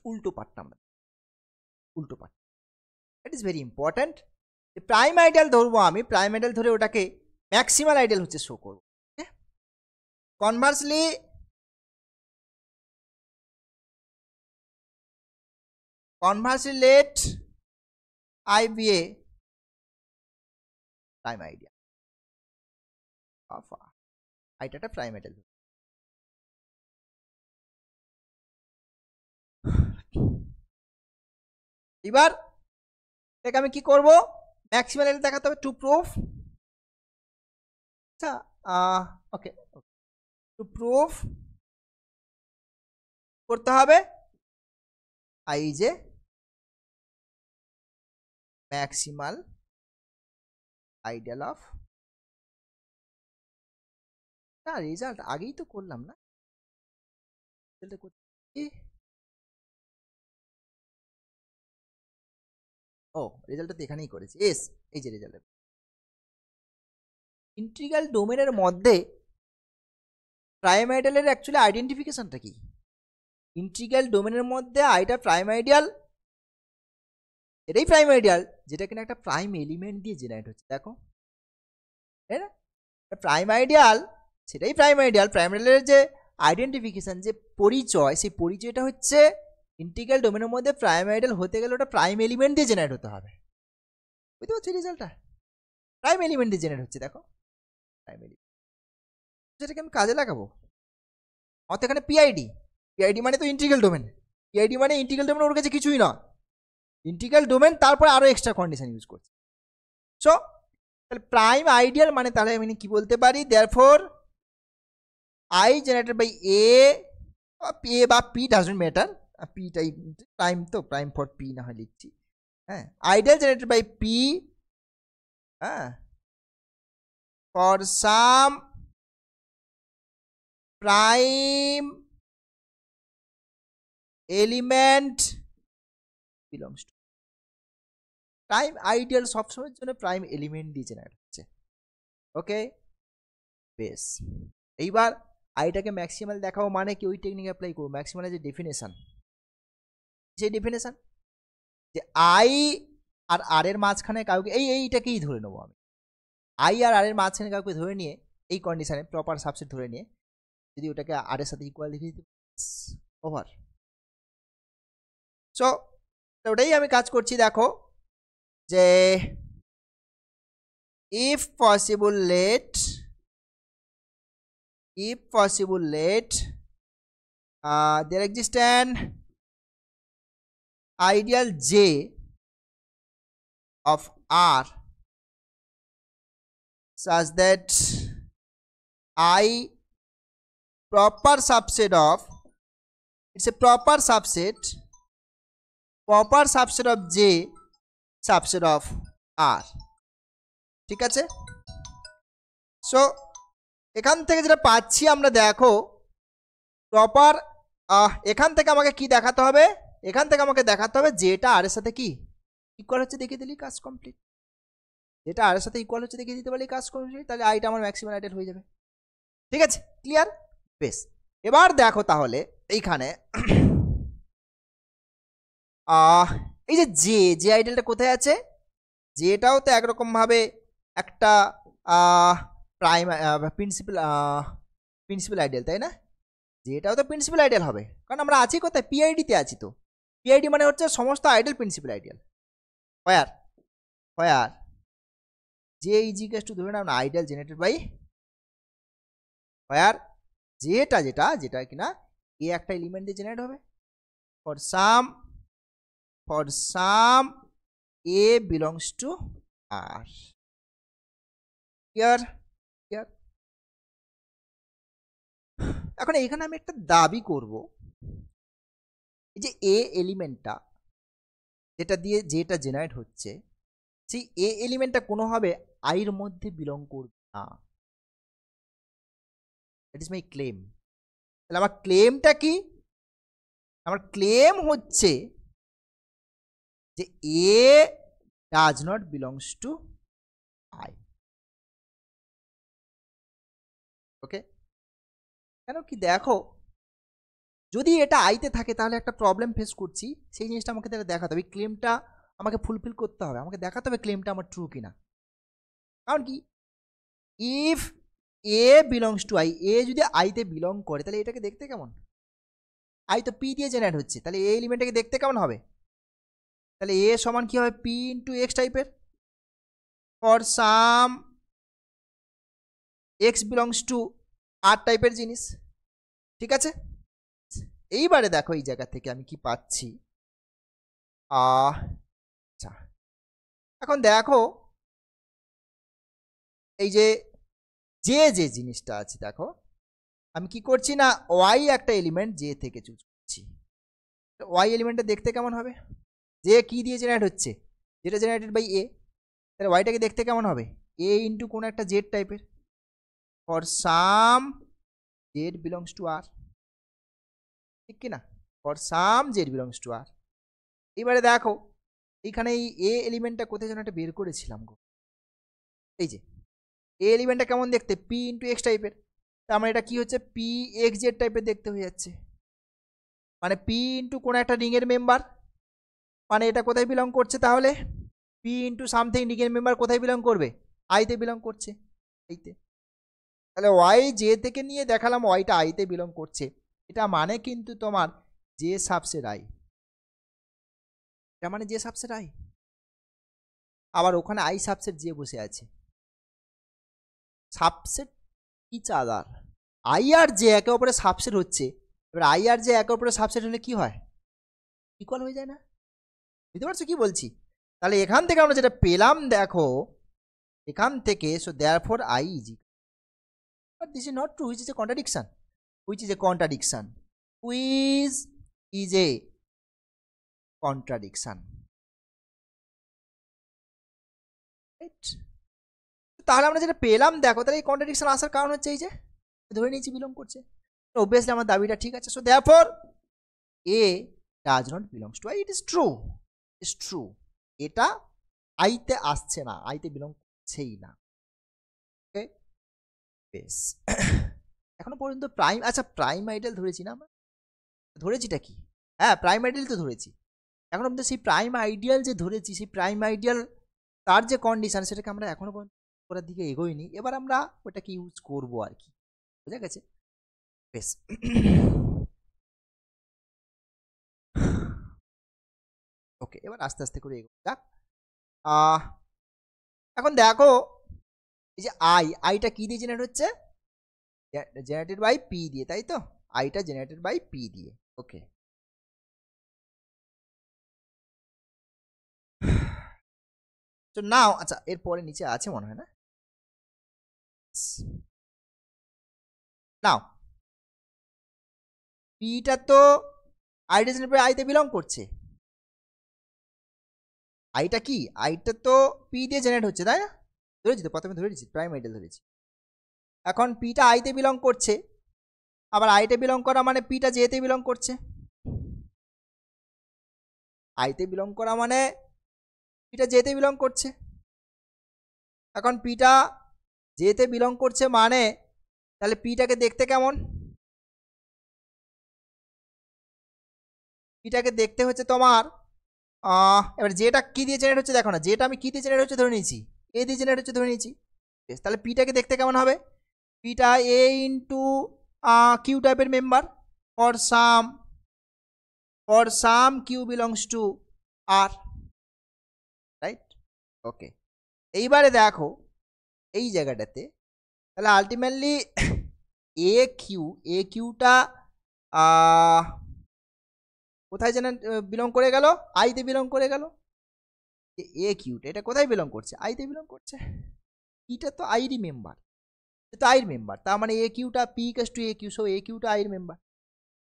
উল্টো পার্টটা আমরা, উল্টো part, it is very important. Prime ideal ধরবো আমি, প্রাইম আইডিয়াল ধরে ওটাকে ম্যাক্সিমাল আইডিয়াল হচ্ছে শো করবো। Conversely Conversely, let I be a prime ideal of I টা একটা prime ideal। এবার এটাকে আমি কি করব, ম্যাক্সিমাল আইডিয়াল দেখাতে হবে টু প্রুফ। আচ্ছা ওকে, টু প্রুফ করতে হবে I is a maximal ideal of, না রেজাল্ট আগেই তো করলাম না, ও রেজাল্টটা তো এখানেই করেছি, এস এই যে রেজাল্ট। ইন্টিগ্রাল ডোমেনের মধ্যে প্রাইম আইডিয়ালের অ্যাকচুয়ালি আইডেন্টিফিকেশনটা কি? ইন্টিগ্রাল ডোমেনের মধ্যে আইটা প্রাইম আইডিয়াল, এটাই প্রাইম আইডিয়াল যেটা কিনা একটা প্রাইম এলিমেন্ট দিয়ে জেনারেট হচ্ছে, দেখো তাই না? প্রাইম আইডিয়াল সেটাই প্রাইম আইডিয়াল, প্রাইম আইডিয়ালের যে আইডেন্টিফিকেশন যে পরিচয়, সেই পরিচয়টা হচ্ছে ইন্টিগ্রাল ডোমেনের মধ্যে প্রাইম আইডিয়াল হতে গেলে ওটা প্রাইম এলিমেন্ট দিয়ে জেনারেট হতে হবে। বুঝতে পারছি রেজাল্টটা প্রাইম এলিমেন্ট দিয়ে জেনারেট হচ্ছে, দেখো প্রাইম এলিমেন্ট, যেটাকে আমি কাজে লাগাবো। অর্থাৎ এখানে পিআইডি, পিআইডি মানে তো ইন্টিগ্রাল ডোমেন, পিআইডি মানে ইন্টিগ্রাল ডোমেন ওর কাছে কিছুই না, ইন্টিগ্রাল ডোমেন তারপরে আরো এক্সট্রা কন্ডিশন ইউজ করছে। সো তাহলে প্রাইম আইডিয়াল মানে তাহলে আমি কি বলতে পারি, দেয়ারফর আই জেনারেটেড বাই এ বা পি ডাজন্ট ম্যাটার, পিটাই প্রাইম, তো প্রাইম ফর পি না হয় লিখছি, হ্যাঁ আইডিয়াল জেনারেটেড বাই পি, হ্যাঁ for some prime element belongs to, prime ideal সবসময়ের জন্য প্রাইম এলিমেন্ট দিয়ে জেনারেট হচ্ছে। ওকে বেশ, এইবার আইটাকে ম্যাক্সিমাল দেখাও মানে কি ওই টেকনিক অ্যাপ্লাই করবো, ম্যাক্সিমালের যে ডেফিনেশন, সেই ডেফিনেশন যে আই আর আর এর মাঝখানে কাউকে এইটাকেই ধরে নেবো আমি, আই আর আর এর মাঝখানে কাউকে ধরে নিয়ে এই কন্ডিশনে প্রপার সাবসেট ধরে নিয়ে যদি ওটাকে আর এর সাথে ইকুয়াল লিখে দিতে ওভার। সো ওটাই আমি কাজ করছি, দেখো যে if possible let there exists an ideal J of R such that I proper subset of, it's a proper subset of J subset of R, ঠিক আছে? সো এখান থেকে যেটা পাচ্ছি আমরা, দেখো প্রপার, এখান থেকে আমাকে কি দেখাতে হবে, এখান থেকে আমাকে দেখাতে হবে যেটা আর এর সাথে কি ইকুয়াল হচ্ছে দেখিয়ে দিলেই কাজ কমপ্লিট, যেটা আর এর সাথে ইকুয়াল হচ্ছে দেখিয়ে দিতে পারলেই কাজ কমপ্লিট, তাহলে আইটা আমার ম্যাক্সিমাম আইডিয়াল হয়ে যাবে। ঠিক আছে, ক্লিয়ার? বেশ, এবার দেখো তাহলে এইখানে এই যে যে আইডিয়ালটা কোথায় আছে, যেটাও তো একরকম ভাবে একটা প্রাইম প্রিন্সিপাল আইডিয়াল, তাই না? যেটাও তো প্রিন্সিপাল আইডিয়াল হবে, কারণ আমরা আছি কোথায়, পিআইডিতে আছি। তো পিআইডি মানে হচ্ছে সমস্ত ideal principal ideal, where J is equal two, ধরে নাও না আইডিয়াল জেনারেটেড বাই হোয়ার যেটা কিনা এ একটা এলিমেন্ট দিয়ে জেনারেট হবে for some A belongs to R. Clear? এখন এখানে আমি একটা দাবি করব, এই যে এ এলিমেন্টটা যেটা জেনারেট হচ্ছে, সেই এ এলিমেন্টটা কোনোভাবে আইর মধ্যে বিলং করবে না। That is my claim. তাহলে আমার ক্লেমটা কি? আমার ক্লেম হচ্ছে যে a does not belongs to I. Okay, কেন কি দেখো, যদি এটা আইতে থাকে তাহলে একটা প্রবলেম ফেস করছি, সেই জিনিসটা আমাকে তাহলে দেখাতে হবে, ক্লেমটা আমাকে ফুলফিল করতে হবে, আমাকে দেখাতে হবে ক্লেমটা আমার ট্রু কিনা। কারণ কি, if a belongs to I, a যদি আইতে বিলং করে তাহলে এটাকে দেখতে কেমন, আই তো পি দিয়ে জেনারেট হচ্ছে, তাহলে এ এলিমেন্টটাকে দেখতে কেমন হবে, তাহলে এ সমান কি হবে পি ইন্টু এক্স টাইপের for some x belongs to R টাইপের জিনিস। ঠিক আছে, এইবারে দেখো এই জায়গা থেকে আমি কি পাচ্ছি। আচ্ছা, এখন দেখো এই যে যে জিনিসটা আছে, দেখো আমি কি করছি না, ওয়াই একটা এলিমেন্ট জে থেকে চুজ করছি। ওয়াই এলিমেন্টটা দেখতে কেমন হবে, জে কি দিয়ে জেনারেট হচ্ছে, যেটা জেনারেটেড বাই এ, তাহলে ওয়াইটাকে দেখতে কেমন হবে এ ইন্টু কোনো একটা জেড টাইপের for some z belongs to R, ঠিক কিনা, for some z belongs to R. এবারে দেখো এইখানে এই এ এলিমেন্টটা কোথায় যেন একটা বের করেছিলাম গো, এই যে এ এলিমেন্টটা কেমন দেখতে পি ইন্টু এক্স টাইপের, তার মানে এটা কি হচ্ছে পি এক্স জেড টাইপের দেখতে হয়ে যাচ্ছে, মানে পি ইন্টু কোনো একটা রিংয়ের মেম্বার, মানে এটা কোথায় বিলং করছে তাহলে পি ইন্টু সামথিং রিংয়ের মেম্বার কোথায় বিলং করবে, আইতে বিলং করছে, এইতে। তাহলে ওয়াই জে থেকে নিয়ে দেখালাম ওয়াইটা আইতে বিলং করছে, এটা মানে কিন্তু তোমার জে সাবসেট আই, এটা মানে জে সাবসেট আই, আবার ওখানে আই সাবসেট জে বসে আছে, সাবসেট ইচ আদার, আই আর জে একে অপরে সাবসেট হচ্ছে। এবার আই আর জে একে অপরে সাবসেট হলে কি হয়, ইকুয়াল হয়ে যায় না, বুঝতে পারছো কি বলছি। তাহলে এখান থেকে আমরা যেটা পেলাম দেখো, এখান থেকে so therefore I is, but this is not true, which is a contradiction, which is a contradiction, which is a contradiction, right. তাহলে আমরা যেটা পেলাম দেখো, তাহলে এই কন্ট্রাডিকশন আসার কারণ হচ্ছে এই যে ধরে নিয়েছি বিলং করছে, অবভিয়াসলি আমার দাবিটা ঠিক আছে। So therefore A does not belongs to I, it is true, is true, এটা আইতে আসছে না, আইতে বিলং করছেই না। ওকে, বেশ। এখনো পর্যন্ত প্রাইম, আচ্ছা প্রাইম আইডেল ধরেছি না আমরা, ধরেছিটা কি, হ্যাঁ প্রাইম আইডিয়াল তো ধরেছি। এখন পর্যন্ত সেই প্রাইম আইডিয়াল যে ধরেছি, সেই প্রাইম আইডিয়াল তার যে কন্ডিশন সেটাকে আমরা এখনো পর্যন্ত করার দিকে এগোইনি, এবার আমরা ওটাকে ইউজ করবো আর কি, বুঝা গেছে, বেশ। ওকে, এবার আস্তে আস্তে করে এগো যাক। এখন দেখো এই যে আইটা কি দিয়ে জেনারেট হচ্ছে, জেনারেটেড বাই পি দিয়ে, তাই তো, আইটা জেনারেটেড বাই পি দিয়ে। ওকে, তো নাও আচ্ছা এরপরে নিচে আছে মনে হয় না, নাও পিটা তো আইটা জেনারেটেড বাই আইতে বিলং করছে, আইটা কি, আইটা তো পি দিয়ে জেনারেট হচ্ছে তাই না, ধরেছি তো প্রথমে ধরেছি প্রাইম আইডেল ধরেছি। এখন পিটা আইতে বিলং করছে, আবার আইতে বিলং করা মানে পিটা জেতে বিলং করছে, আইতে বিলং করা মানে পিটা জেতে বিলং করছে। এখন পিটা জেতে বিলং করছে মানে তাহলে পিটাকে দেখতে কেমন, পিটাকে দেখতে হচ্ছে তোমার এবার যেটা কি দিয়ে জেনারেট হচ্ছে দেখো না, যেটা আমি কি দিয়ে জেনারেট হচ্ছে ধরে নিয়েছি, এ দিয়ে জেনারেট হচ্ছে ধরে নিয়েছি, বেশ। তাহলে পিটাকে দেখতে কেমন হবে, পিটা এ ইন্টু কিউ টাইপের member for some q belongs to R, right. Okay, এইবারে দেখো এই জায়গাটাতে তাহলে আলটিমেটলি এ কিউটা কোথায় যেন বিলং করে গেল, আইতে বিলং করে গেল, এ কিউটা এটা কোথায় বিলং করছে, আইতে বিলং করছে, এটা তো আইরই মেম্বার, তো আইর মেম্বার, তার মানে এ কিউটা p equals to a q, so a কিউটা আইর মেম্বার,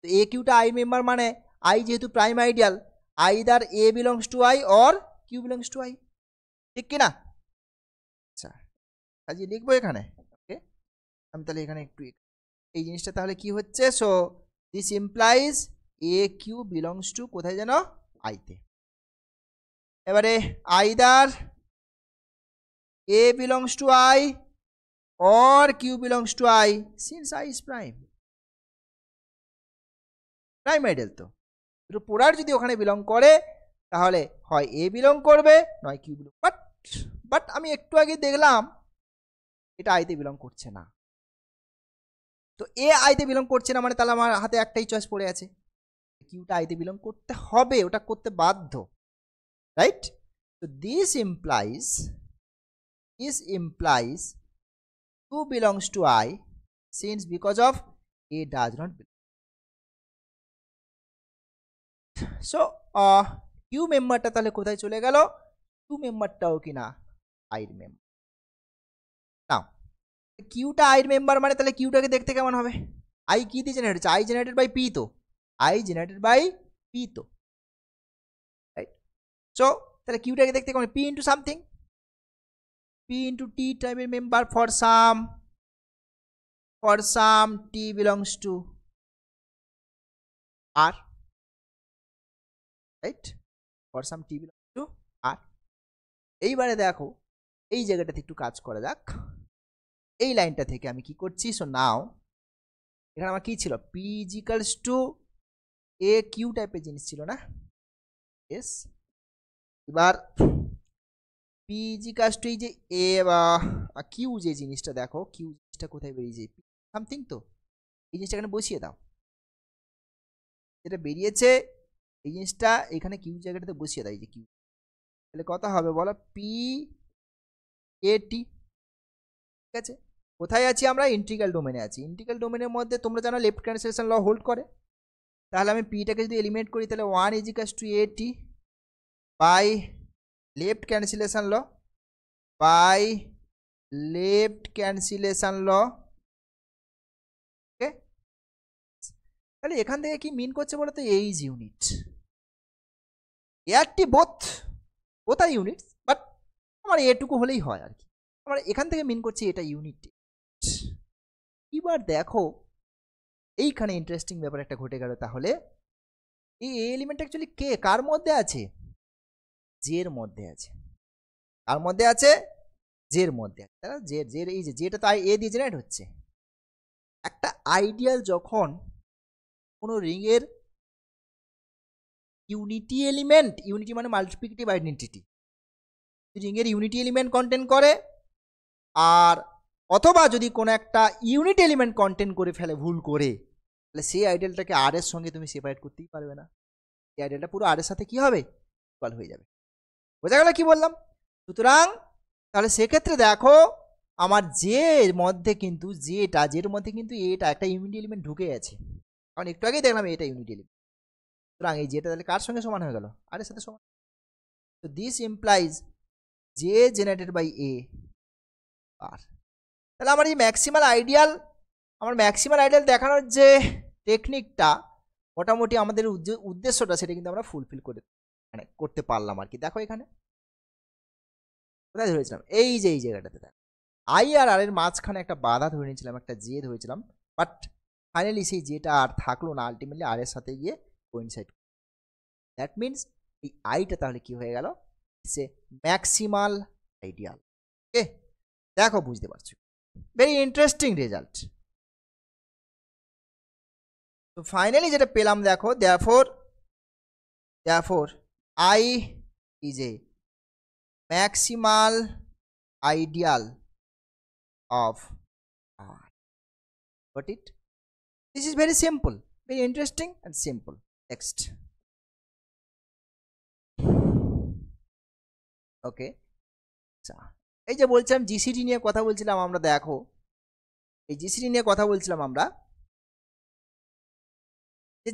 তো এ কিউটা আইর মেম্বার মানে আই যেহেতু prime ideal, either A belongs to I or Q belongs to I, ঠিক কিনা। আচ্ছা কাজে লিখবো এখানে, ওকে আমি তাহলে এখানে একটু এই জিনিসটা তাহলে কি হচ্ছে, so this implies A Q belongs to কোথায় যেন আইতে, এবারে either A belongs to I or Q belongs to I since I is prime, prime ideal তো দুটো পোলার যদি ওখানে বিলং করে তাহলে হয় এ বিলং করবে নয় কিউ বিলং, বাট আমি একটু আগে দেখলাম এটা আইতে বিলং করছে না, তো এ আইতে বিলং করছে না মানে তাহলে আমার হাতে একটাই চয়েস পড়ে আছে, কিউটা আইতে বিলং করতে হবে, ওটা করতে বাধ্য, right? So this implies 2 belongs to I, since because of A does not belong. So Q মেম্বারটা তাহলে কোথায় চলে গেল? Q মেম্বারটাও কিনা I এর মেম্বার। নাও কিউটা I এর মেম্বার মানে তাহলে কিউটাকে দেখতে কেমন হবে? I কি দিয়ে জেনারেট হচ্ছে? I জেনারেটেড বাই P তো, I জেনারেটেড বাই P তো, রাইট? সো তাহলে কিউটাকে দেখতে কেমন? P into something, P into T টাইপের member for some T belongs to R, right? For some T belongs to R। এইবারে দেখো এই জায়গাটাতে একটু কাজ করা যাক। এই লাইনটা থেকে আমি কি করছি? সো নাও এখানে আমার কি ছিল? P is equals to A Q টাইপের জিনিস ছিল না? ইয়েস। এবার P is equals to এই যে A বা Q যে জিনিসটা দেখো, Q জিনিসটা কোথায় বেরিয়েছে? সামথিং তো, এই জিনিসটা এখানে বসিয়ে দাও। যেটা বেরিয়েছে এই জিনিসটা এখানে কিউ জায়গাটাতে বসিয়ে দেয়, যে কিউ, তাহলে কত হবে বলো? পি এ টি। ঠিক আছে, কোথায় আছি আমরা? ইন্টিগ্রাল ডোমেনে আছি। ইন্টিগ্রাল ডোমেনের মধ্যে তোমরা জানো লেফট ক্যান্সেলেশন ল হোল্ড করে। তাহলে আমি পিটাকে যদি এলিমিনেট করি তাহলে 1 is equals to a t by left cancellation law, okay. তাহলে এখান থেকে কি মিন করছে বলো তো? এ ইজ ইউনিট, এআরটি বোথ আর ইউনিটস, বাট আমার এটুকু হলেই হয় আর কি। আমার এখান থেকে মিন করছি এটা ইউনিট। এবার দেখো এইখানে ইন্টারেস্টিং ব্যাপার একটা ঘটে গেল। তাহলে এই এলিমেন্ট অ্যাকচুয়ালি কে কার মধ্যে আছে? জের মধ্যে আছে। কার মধ্যে আছে? জের মধ্যে আছে। তাহলে জের এই যেটা তাই এ দিয়ে জেনারেট হচ্ছে। একটা আইডিয়াল যখন কোনো রিংয়ের ইউনিটি এলিমেন্ট, ইউনিটি মানে মাল্টিপ্লিকেটিভ আইডেন্টিটি, রিংয়ের ইউনিটি এলিমেন্ট কন্টেন্ট করে, আর অথবা যদি কোনো একটা ইউনিট এলিমেন্ট কন্টেন্ট করে ফেলে ভুল করে, তাহলে সেই আইডিয়ালটাকে আর এর সঙ্গে তুমি সেপারেট করতেই পারবে না। এই আইডিয়ালটা পুরো আর এর সাথে কি হবে? ইকুয়াল হয়ে যাবে। বোঝা গেল কি বললাম? সুতরাং তাহলে সেক্ষেত্রে দেখো আমার জের মধ্যে কিন্তু জের মধ্যে কিন্তু এটা একটা ইউনিটি এলিমেন্ট ঢুকে আছে, কারণ একটু আগেই দেখলাম এটা ইউনিটি এলিমেন্ট। সুতরাং এই জেটা তাহলে কার সঙ্গে সমান হয়ে গেল? আর এর সাথে সমান। তো this implies J generated by A R. তাহলে আমার এই ম্যাক্সিমাল আইডিয়াল দেখানোর যে টেকনিকটা, মোটামুটি আমাদের উদ্দেশ্যটা সেটা কিন্তু আমরা ফুলফিল করে মানে করতে পারলাম আর কি। দেখো এখানে কোথায় ধরেছিলাম? এই যে এই জায়গাটাতে দেখো আই আর আর এর মাঝখানে একটা বাধা ধরে নিয়েছিলাম, একটা জে ধরেছিলাম, বাট ফাইনালি সেই জেটা আর থাকলো না, আলটিমেটলি আর এর সাথে গিয়ে কোইনসাইড। দ্যাট মিনস এই আইটা তাহলে কি হয়ে গেল? সে ম্যাক্সিমাল আইডিয়াল। ওকে, দেখো বুঝতে পারছো, ভেরি ইন্টারেস্টিং রেজাল্ট। তো ফাইনালি যেটা পেলাম দেখো, therefore I is a maximal ideal of R. Got it? This is very simple, very interesting and simple. Next. Okay. এই যে বলছিলাম জিসিডি নিয়ে কথা বলছিলাম আমরা, দেখো এই জিসিডি নিয়ে কথা বলছিলাম আমরা,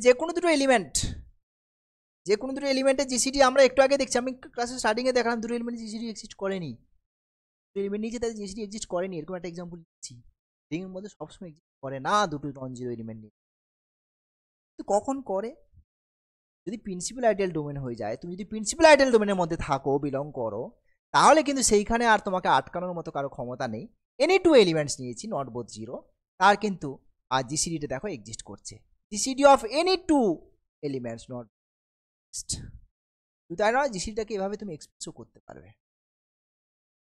যে কোনো দুটো এলিমেন্টের জিসিডি আমরা একটু আগে দেখছি, আমি ক্লাসের স্টার্টিংয়ে দেখালাম দুটো এলিমেন্টের জিসিডি এক্সিস্ট করেনি, দুটো এলিমেন্ট নিচে তাদের জিসিডি এক্সিস্ট করেনি, এরকম একটা এক্সাম্পল দিচ্ছি। রিংয়ের মধ্যে সবসময় এক্সিস্ট করে না দুটো নন জিরো এলিমেন্ট নিয়ে। কিন্তু কখন করে? যদি প্রিন্সিপাল আইডিয়াল ডোমেন হয়ে যায়, তুমি যদি প্রিন্সিপাল আইডিয়াল ডোমেনের মধ্যে থাকো, বিলং করো, তাহলে কিন্তু সেইখানে আর তোমাকে আটকানোর মতো কারো ক্ষমতা নেই। এনি টু এলিমেন্টস নিয়েছি, নট বোথ জিরো, তার কিন্তু আর জিসিডিটা দেখো এক্সিস্ট করছে। GCD of any two elements not, তাই নয় জিসিডিটাকে এভাবে তুমি এক্সপ্রেসও করতে পারবে।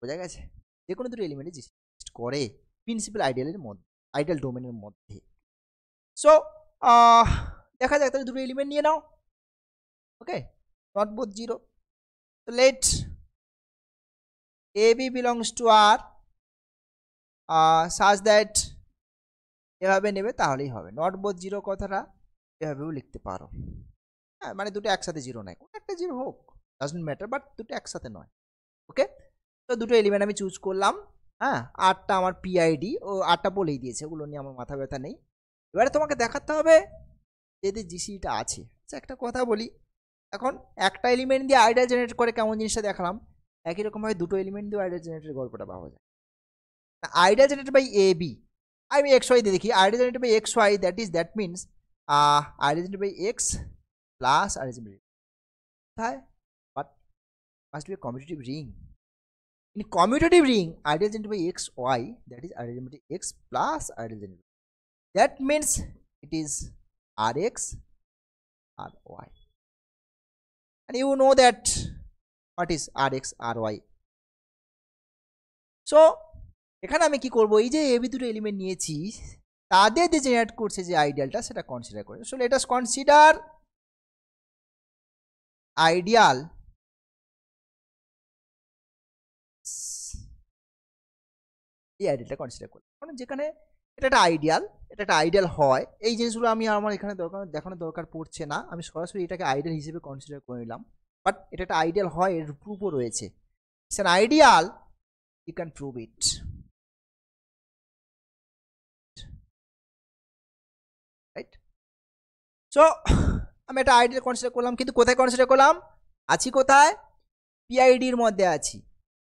বোঝা গেছে? যে কোনো দুটো এলিমেন্টে জিসিডি এক্সিস্ট করে প্রিন্সিপাল আইডিয়ালের মধ্যে, আইডিয়াল ডোমেনের মধ্যে। সো দেখা যাক, তাহলে দুটো এলিমেন্ট নিয়ে নাও। Okay, not both zero. So let AB belongs to R such that এভাবে নেবে তাহলেই হবে। নট বোথ জিরো কথাটা এভাবেও লিখতে পারো, হ্যাঁ, মানে দুটো একসাথে জিরো নাই, কোনো একটা জিরো হোক, ডাজন্ট ম্যাটার, বাট দুটো একসাথে নয়। ওকে, তো দুটো এলিমেন্ট আমি চুজ করলাম। হ্যাঁ, আরটা আমার পিআইডি, ও আরটা বলেই দিয়েছে, ওগুলো নিয়ে আমার মাথা ব্যথা নেই। এবারে তোমাকে দেখাতে হবে যদি জিসিটা আছে। আচ্ছা, একটা কথা বলি, এখন একটা এলিমেন্ট দিয়ে আইডিয়াল জেনারেট করে কেমন জিনিসটা দেখালাম, একই রকমভাবে দুটো এলিমেন্ট দিয়ে আইডিয়াল জেনারেটের গল্পটা পাওয়া যায়। Ideal generated by A b, আমি এক্স ওয়াই দিয়ে দেখি, ideal generated by x y, that means ideal generated by x plus ideal generated কোথায়, but must be a commutative ring. In commutative ring, ideal generated by x, y, that is ideal generated by x plus ideal generated. That means it is Rx, Ry. And you know that what is Rx, Ry. So, এখানে আমি কি করব, এই যে AB দুটো element নিয়েছি তাদের যে জেনারেট করছে যে আইডিয়ালটা সেটা কনসিডার করে। So let us consider ideal এই আইডিয়ালটা কনসিডার করি, কারণ যেখানে এটা একটা আইডিয়াল হয়, এই জিনিসগুলো আমি আমার এখানে দেখানোর দরকার পড়ছে না, আমি সরাসরি এটাকে আইডিয়াল হিসেবে কনসিডার করে নিলাম। বাট এটা একটা আইডিয়াল হয়, এর প্রুফও রয়েছে, it's an ideal, you can prove it. Right, so আমি একটা আইডিয়াল কনসিডার করলাম, কিন্তু কোথায় কনসিডার করলাম, আছি কোথায়, পিআইডির মধ্যে আছি,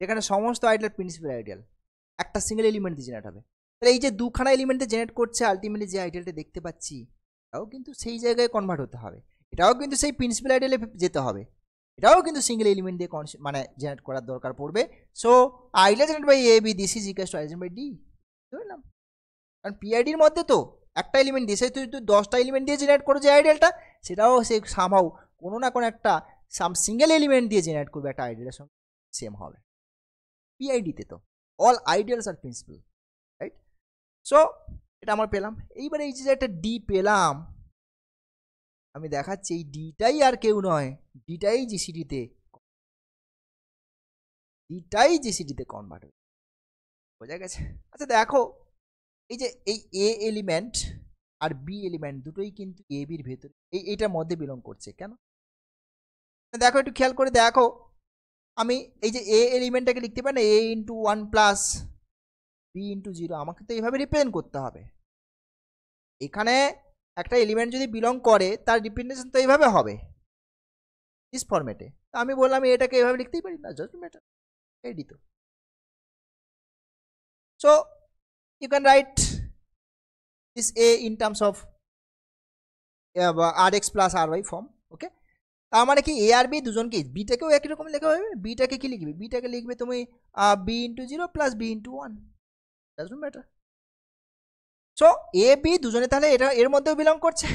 যেখানে সমস্ত আইডিয়াল প্রিন্সিপাল আইডিয়াল একটা সিঙ্গেল এলিমেন্ট দিয়ে জেনারেট হবে। তাহলে এই যে দুখানা এলিমেন্টে জেনারেট করছে, আলটিমেটলি যে আইডিয়ালটা দেখতে পাচ্ছি এটাও কিন্তু সেই জায়গায় কনভার্ট হতে হবে, এটাও কিন্তু সেই প্রিন্সিপাল আইডিয়ালে যেতে হবে, এটাও কিন্তু সিঙ্গেল এলিমেন্ট দিয়ে মানে জেনারেট করার দরকার পড়বে। So ideal generate by A B, this is equal to ideal by D, বুঝলাম? কারণ পিআইডির মধ্যে তো একটা এলিমেন্ট দিয়ে, সেই তুই 10টা এলিমেন্ট দিয়ে জেনারেট করো যে আইডিয়ালটা, সেটাও সে সামহাউ কোনো না কোনো একটা সিঙ্গেল এলিমেন্ট দিয়ে জেনারেট করবে, একটা আইডিয়ালের সঙ্গে সেম হবে। পিআইডিতে তো অল আইডিয়ালস আর প্রিন্সিপাল, রাইট? সো এটা আমার পেলাম। এইবারে এই যে একটা ডি পেলাম, আমি দেখাচ্ছি এই ডিটাই আর কেউ নয়, ডিটাই জিসিডিতে কনভার্ট হবে, বোঝা গেছে? আচ্ছা দেখো, এই যে এই এ এলিমেন্ট আর বি এলিমেন্ট দুটোই কিন্তু এ বির ভেতরে এইটার মধ্যে বিলং করছে, কেন দেখো, একটু খেয়াল করে দেখো, আমি এই যে এ এলিমেন্টটাকে লিখতে পারি না, এ ইন্টু 1 প্লাস বি ইন্টু 0, আমাকে তো এইভাবে রিপ্রেজেন্ট করতে হবে। এখানে একটা এলিমেন্ট যদি বিলং করে তার রিপ্রেজেন্টেশন তো এইভাবে হবে, দিস ফরম্যাটে। তো আমি বললাম এটাকে এইভাবে লিখতেই পারি না, জাস্ট ম্যাটার এডি তো। So you can write this a in terms of R x plus R y form. Okay, তার মানে কি এ আর বি দুজনকে, বিটাকেও একই রকম লেখা হবে, বিটাকে কি লিখবে, বিটাকে লিখবে তুমি B into 0 plus B into 1, doesn't matter. So A B দুজনে তাহলে এটা এর মধ্যেও বিলং করছে।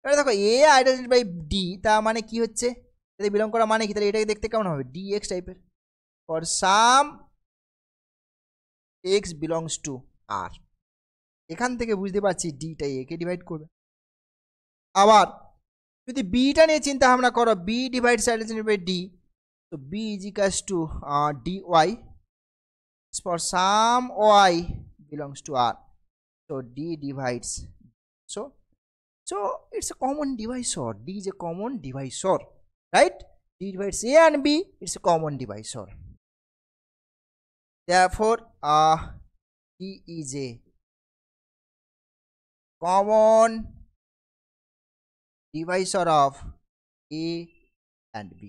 এবার দেখো এ আইডেন্টিফাইড বাই ডি, তা মানে কি হচ্ছে, এটা বিলং করা মানে কি, তাহলে এটাকে দেখতে কেমন হবে, ডি এক্স টাইপের, for some x belongs to R. এখান থেকে বুঝতে পারছি ডিটাই একে ডিভাইড করবে। আবার যদি বিটা নিয়ে চিন্তা ভাবনা করো, b divides identified by d, তো b is equals to d y for some y belongs to R, so d divides, so it's a common divisor, d is a common divisor, right? D divides a and b, it's a common divisor, therefore d is a common divisor of a and b.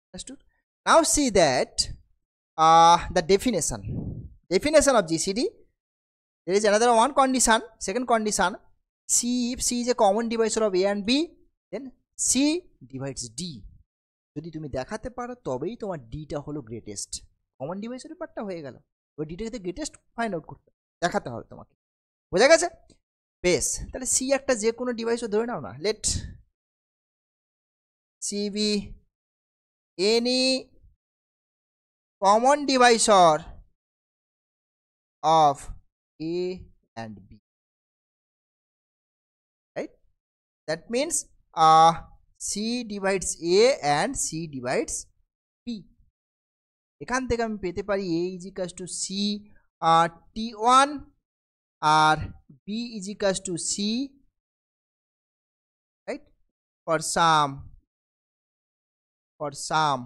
Understood? Now see that the definition of GCD. There is another one condition, second condition, C, if C is a common divisor of A and B, then C divides D. যদি তুমি দেখাতে পারো তবেই তোমার ডিটা হলো greatest, common ডিভাইসের পার্টটা হয়ে গেল, ওই ডিটাকে গ্রেটেস্ট ফাইন্ড আউট করতে দেখাতে হবে তোমাকে, বোঝা গেছে? বেশ, তাহলে সি একটা যে কোনো ডিভাইসও ধরে নাও না, let c be any common divisor of A and B, right? That means C divides A and C divides B. এখান থেকে আমি পেতে পারি A is equals to C T1 R B is equals to C, right, for some for some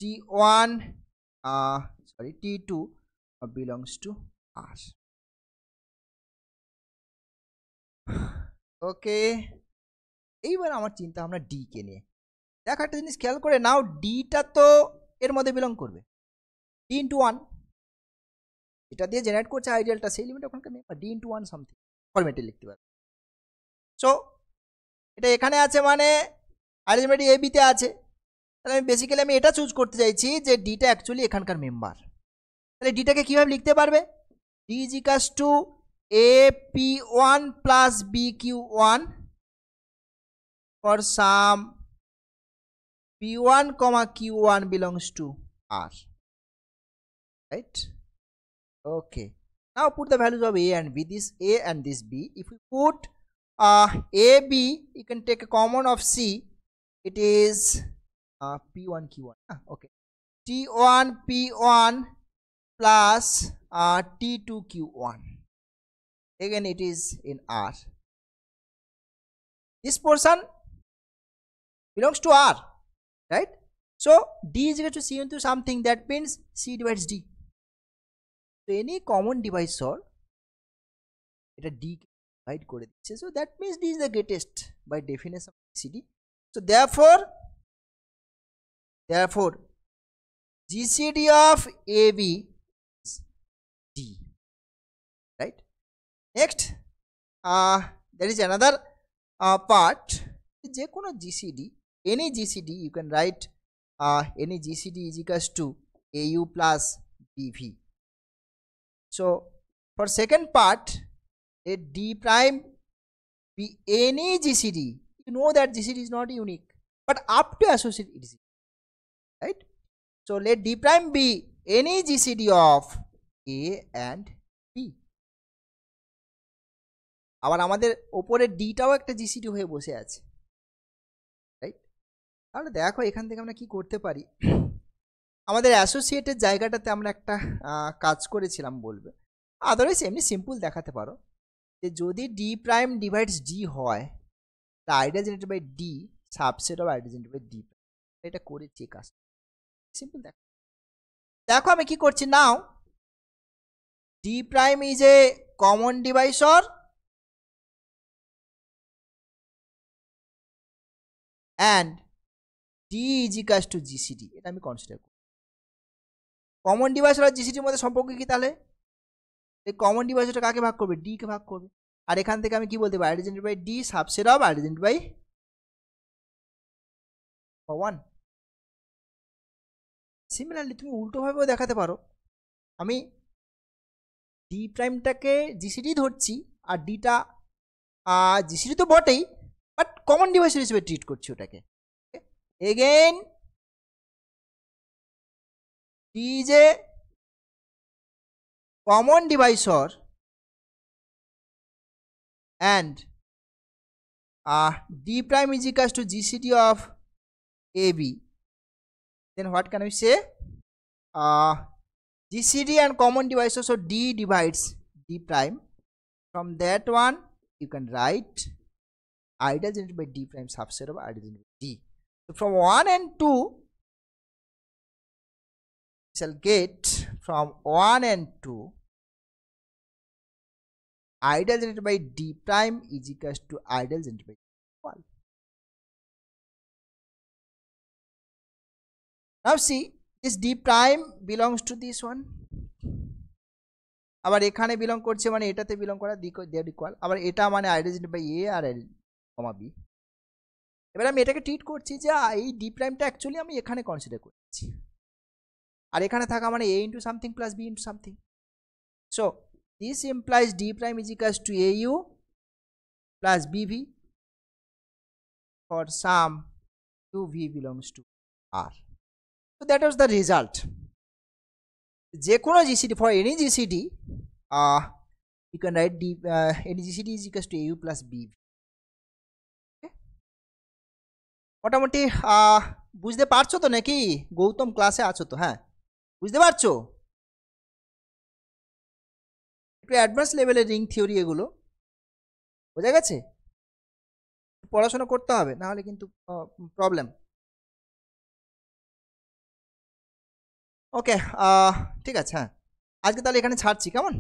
T1 T2 belongs to R. ওকে, এইবার আমার চিন্তা ভাবনা D কে নিয়ে। দেখো একটা জিনিস খেয়াল করে নাও, ডিটা তো এর মধ্যে বিলং করবে, ডি ইন্টু ওয়ান, এটা দিয়ে জেনারেট করছে আইডিয়ালটা, সেই লিমিট ওখানকার নেই, ডি ইন্টু ওয়ান সামথিং ফরম্যাটে লিখতে পারবে। সো এটা এখানে আছে মানে আলটিমেটলি এ বিতে আছে, তাহলে আমি বেসিক্যালি আমি এটা চুজ করতে চাইছি যে ডিটা অ্যাকচুয়ালি এখানকার মেম্বার। তাহলে ডিটাকে কীভাবে লিখতে পারবে, D is equals to A P one plus B Q one for some P1, Q1 belongs to R, right? Okay. Now put the values of A and B. This A and this B. If we put A, B, you can take a common of C. It is P1, Q1. Okay. T1, P1 plus T2, Q1. Again, it is in R. This portion belongs to R. Right? So D is equal to C into something, that means C divides D. So any common divisor এটা D divide করে দিচ্ছে, so that means D is the greatest by definition of GCD. So therefore GCD of AB is D, right? Next there is another part, যে কোনো GCD, any GCD you can write any GCD is equals to AU plus BV. So for second part, let D prime be any GCD. You know that GCD is not unique, but up to associate it is, right? So let D prime be any GCD of A and B. আবার আমাদের উপরে ডিটাও একটা GCD হয়ে বসে আছে, তাহলে দেখো এখান থেকে আমরা কি করতে পারি। আমাদের অ্যাসোসিয়েটেড জায়গাটাতে আমরা একটা কাজ করেছিলাম বলবে, আদারওয়াইজ এমনি সিম্পল দেখাতে পারো যে যদি ডি প্রাইম ডিভাইডস ডি হয়, idea generated by D subset of idea generated by d, এটা করেছি কাজ সিম্পল। দেখো আমি কি করছি now, d prime is a common divisor and D is equals to GCD, এটা আমি কনসিডার করি। কমন ডিভাইসর আর জিসিডির মধ্যে সম্পর্ক কি, তাহলে এই কমন ডিভাইসরটা কাকে ভাগ করবে, ডি কে ভাগ করবে, আর এখান থেকে আমি কি বলতে পারি, ideal generated by D subset of idea generated by 1। Similarly তুমি উল্টোভাবেও দেখাতে পারো, আমি ডি প্রাইমটাকে জিসিডি ধরছি আর ডিটা জিসিডি তো বটেই, বাট কমন ডিভাইসর হিসেবে ট্রিট করছি ওটাকে। Again D is a common divisor and D prime is equals to GCD of AB. Then what can we say, GCD and common divisor, so D divides D prime. From that one you can write ideal generated by D prime subset of ideal generated by D. So from 1 and 2 we shall get, from 1 and 2 ideal generated by D prime is equals to ideal generated by 1. Now see, this D prime belongs to this one, আবার এখানে belong করছে মানে এটাতে belong করা, দেয়ার equal, আবার এটা মানে ideal generated by A R L comma B. এবার আমি এটাকে ট্রিট করছি যে এই ডি প্রাইমটা অ্যাকচুয়ালি আমি এখানে কনসিডার করছি, আর এখানে থাকা মানে a into something plus B into something. So this implies d prime is equals to a u plus b v for some u v belongs to R. So that was the result. যে কোনো GCD, for any GCD you can write d any GCD is equals to a u plus b v. মোটামুটি বুঝতে পারছো তো নাকি? গৌতম ক্লাসে আছো তো? হ্যাঁ, বুঝতে পারছো? একটু অ্যাডভান্স লেভেলের রিং থিওরি, এগুলো বোঝা গেছে? পড়াশোনা করতে হবে, না হলে কিন্তু প্রবলেম। ওকে, ঠিক আছে, হ্যাঁ, আজকে তাহলে এখানে ছাড়ছি, কেমন?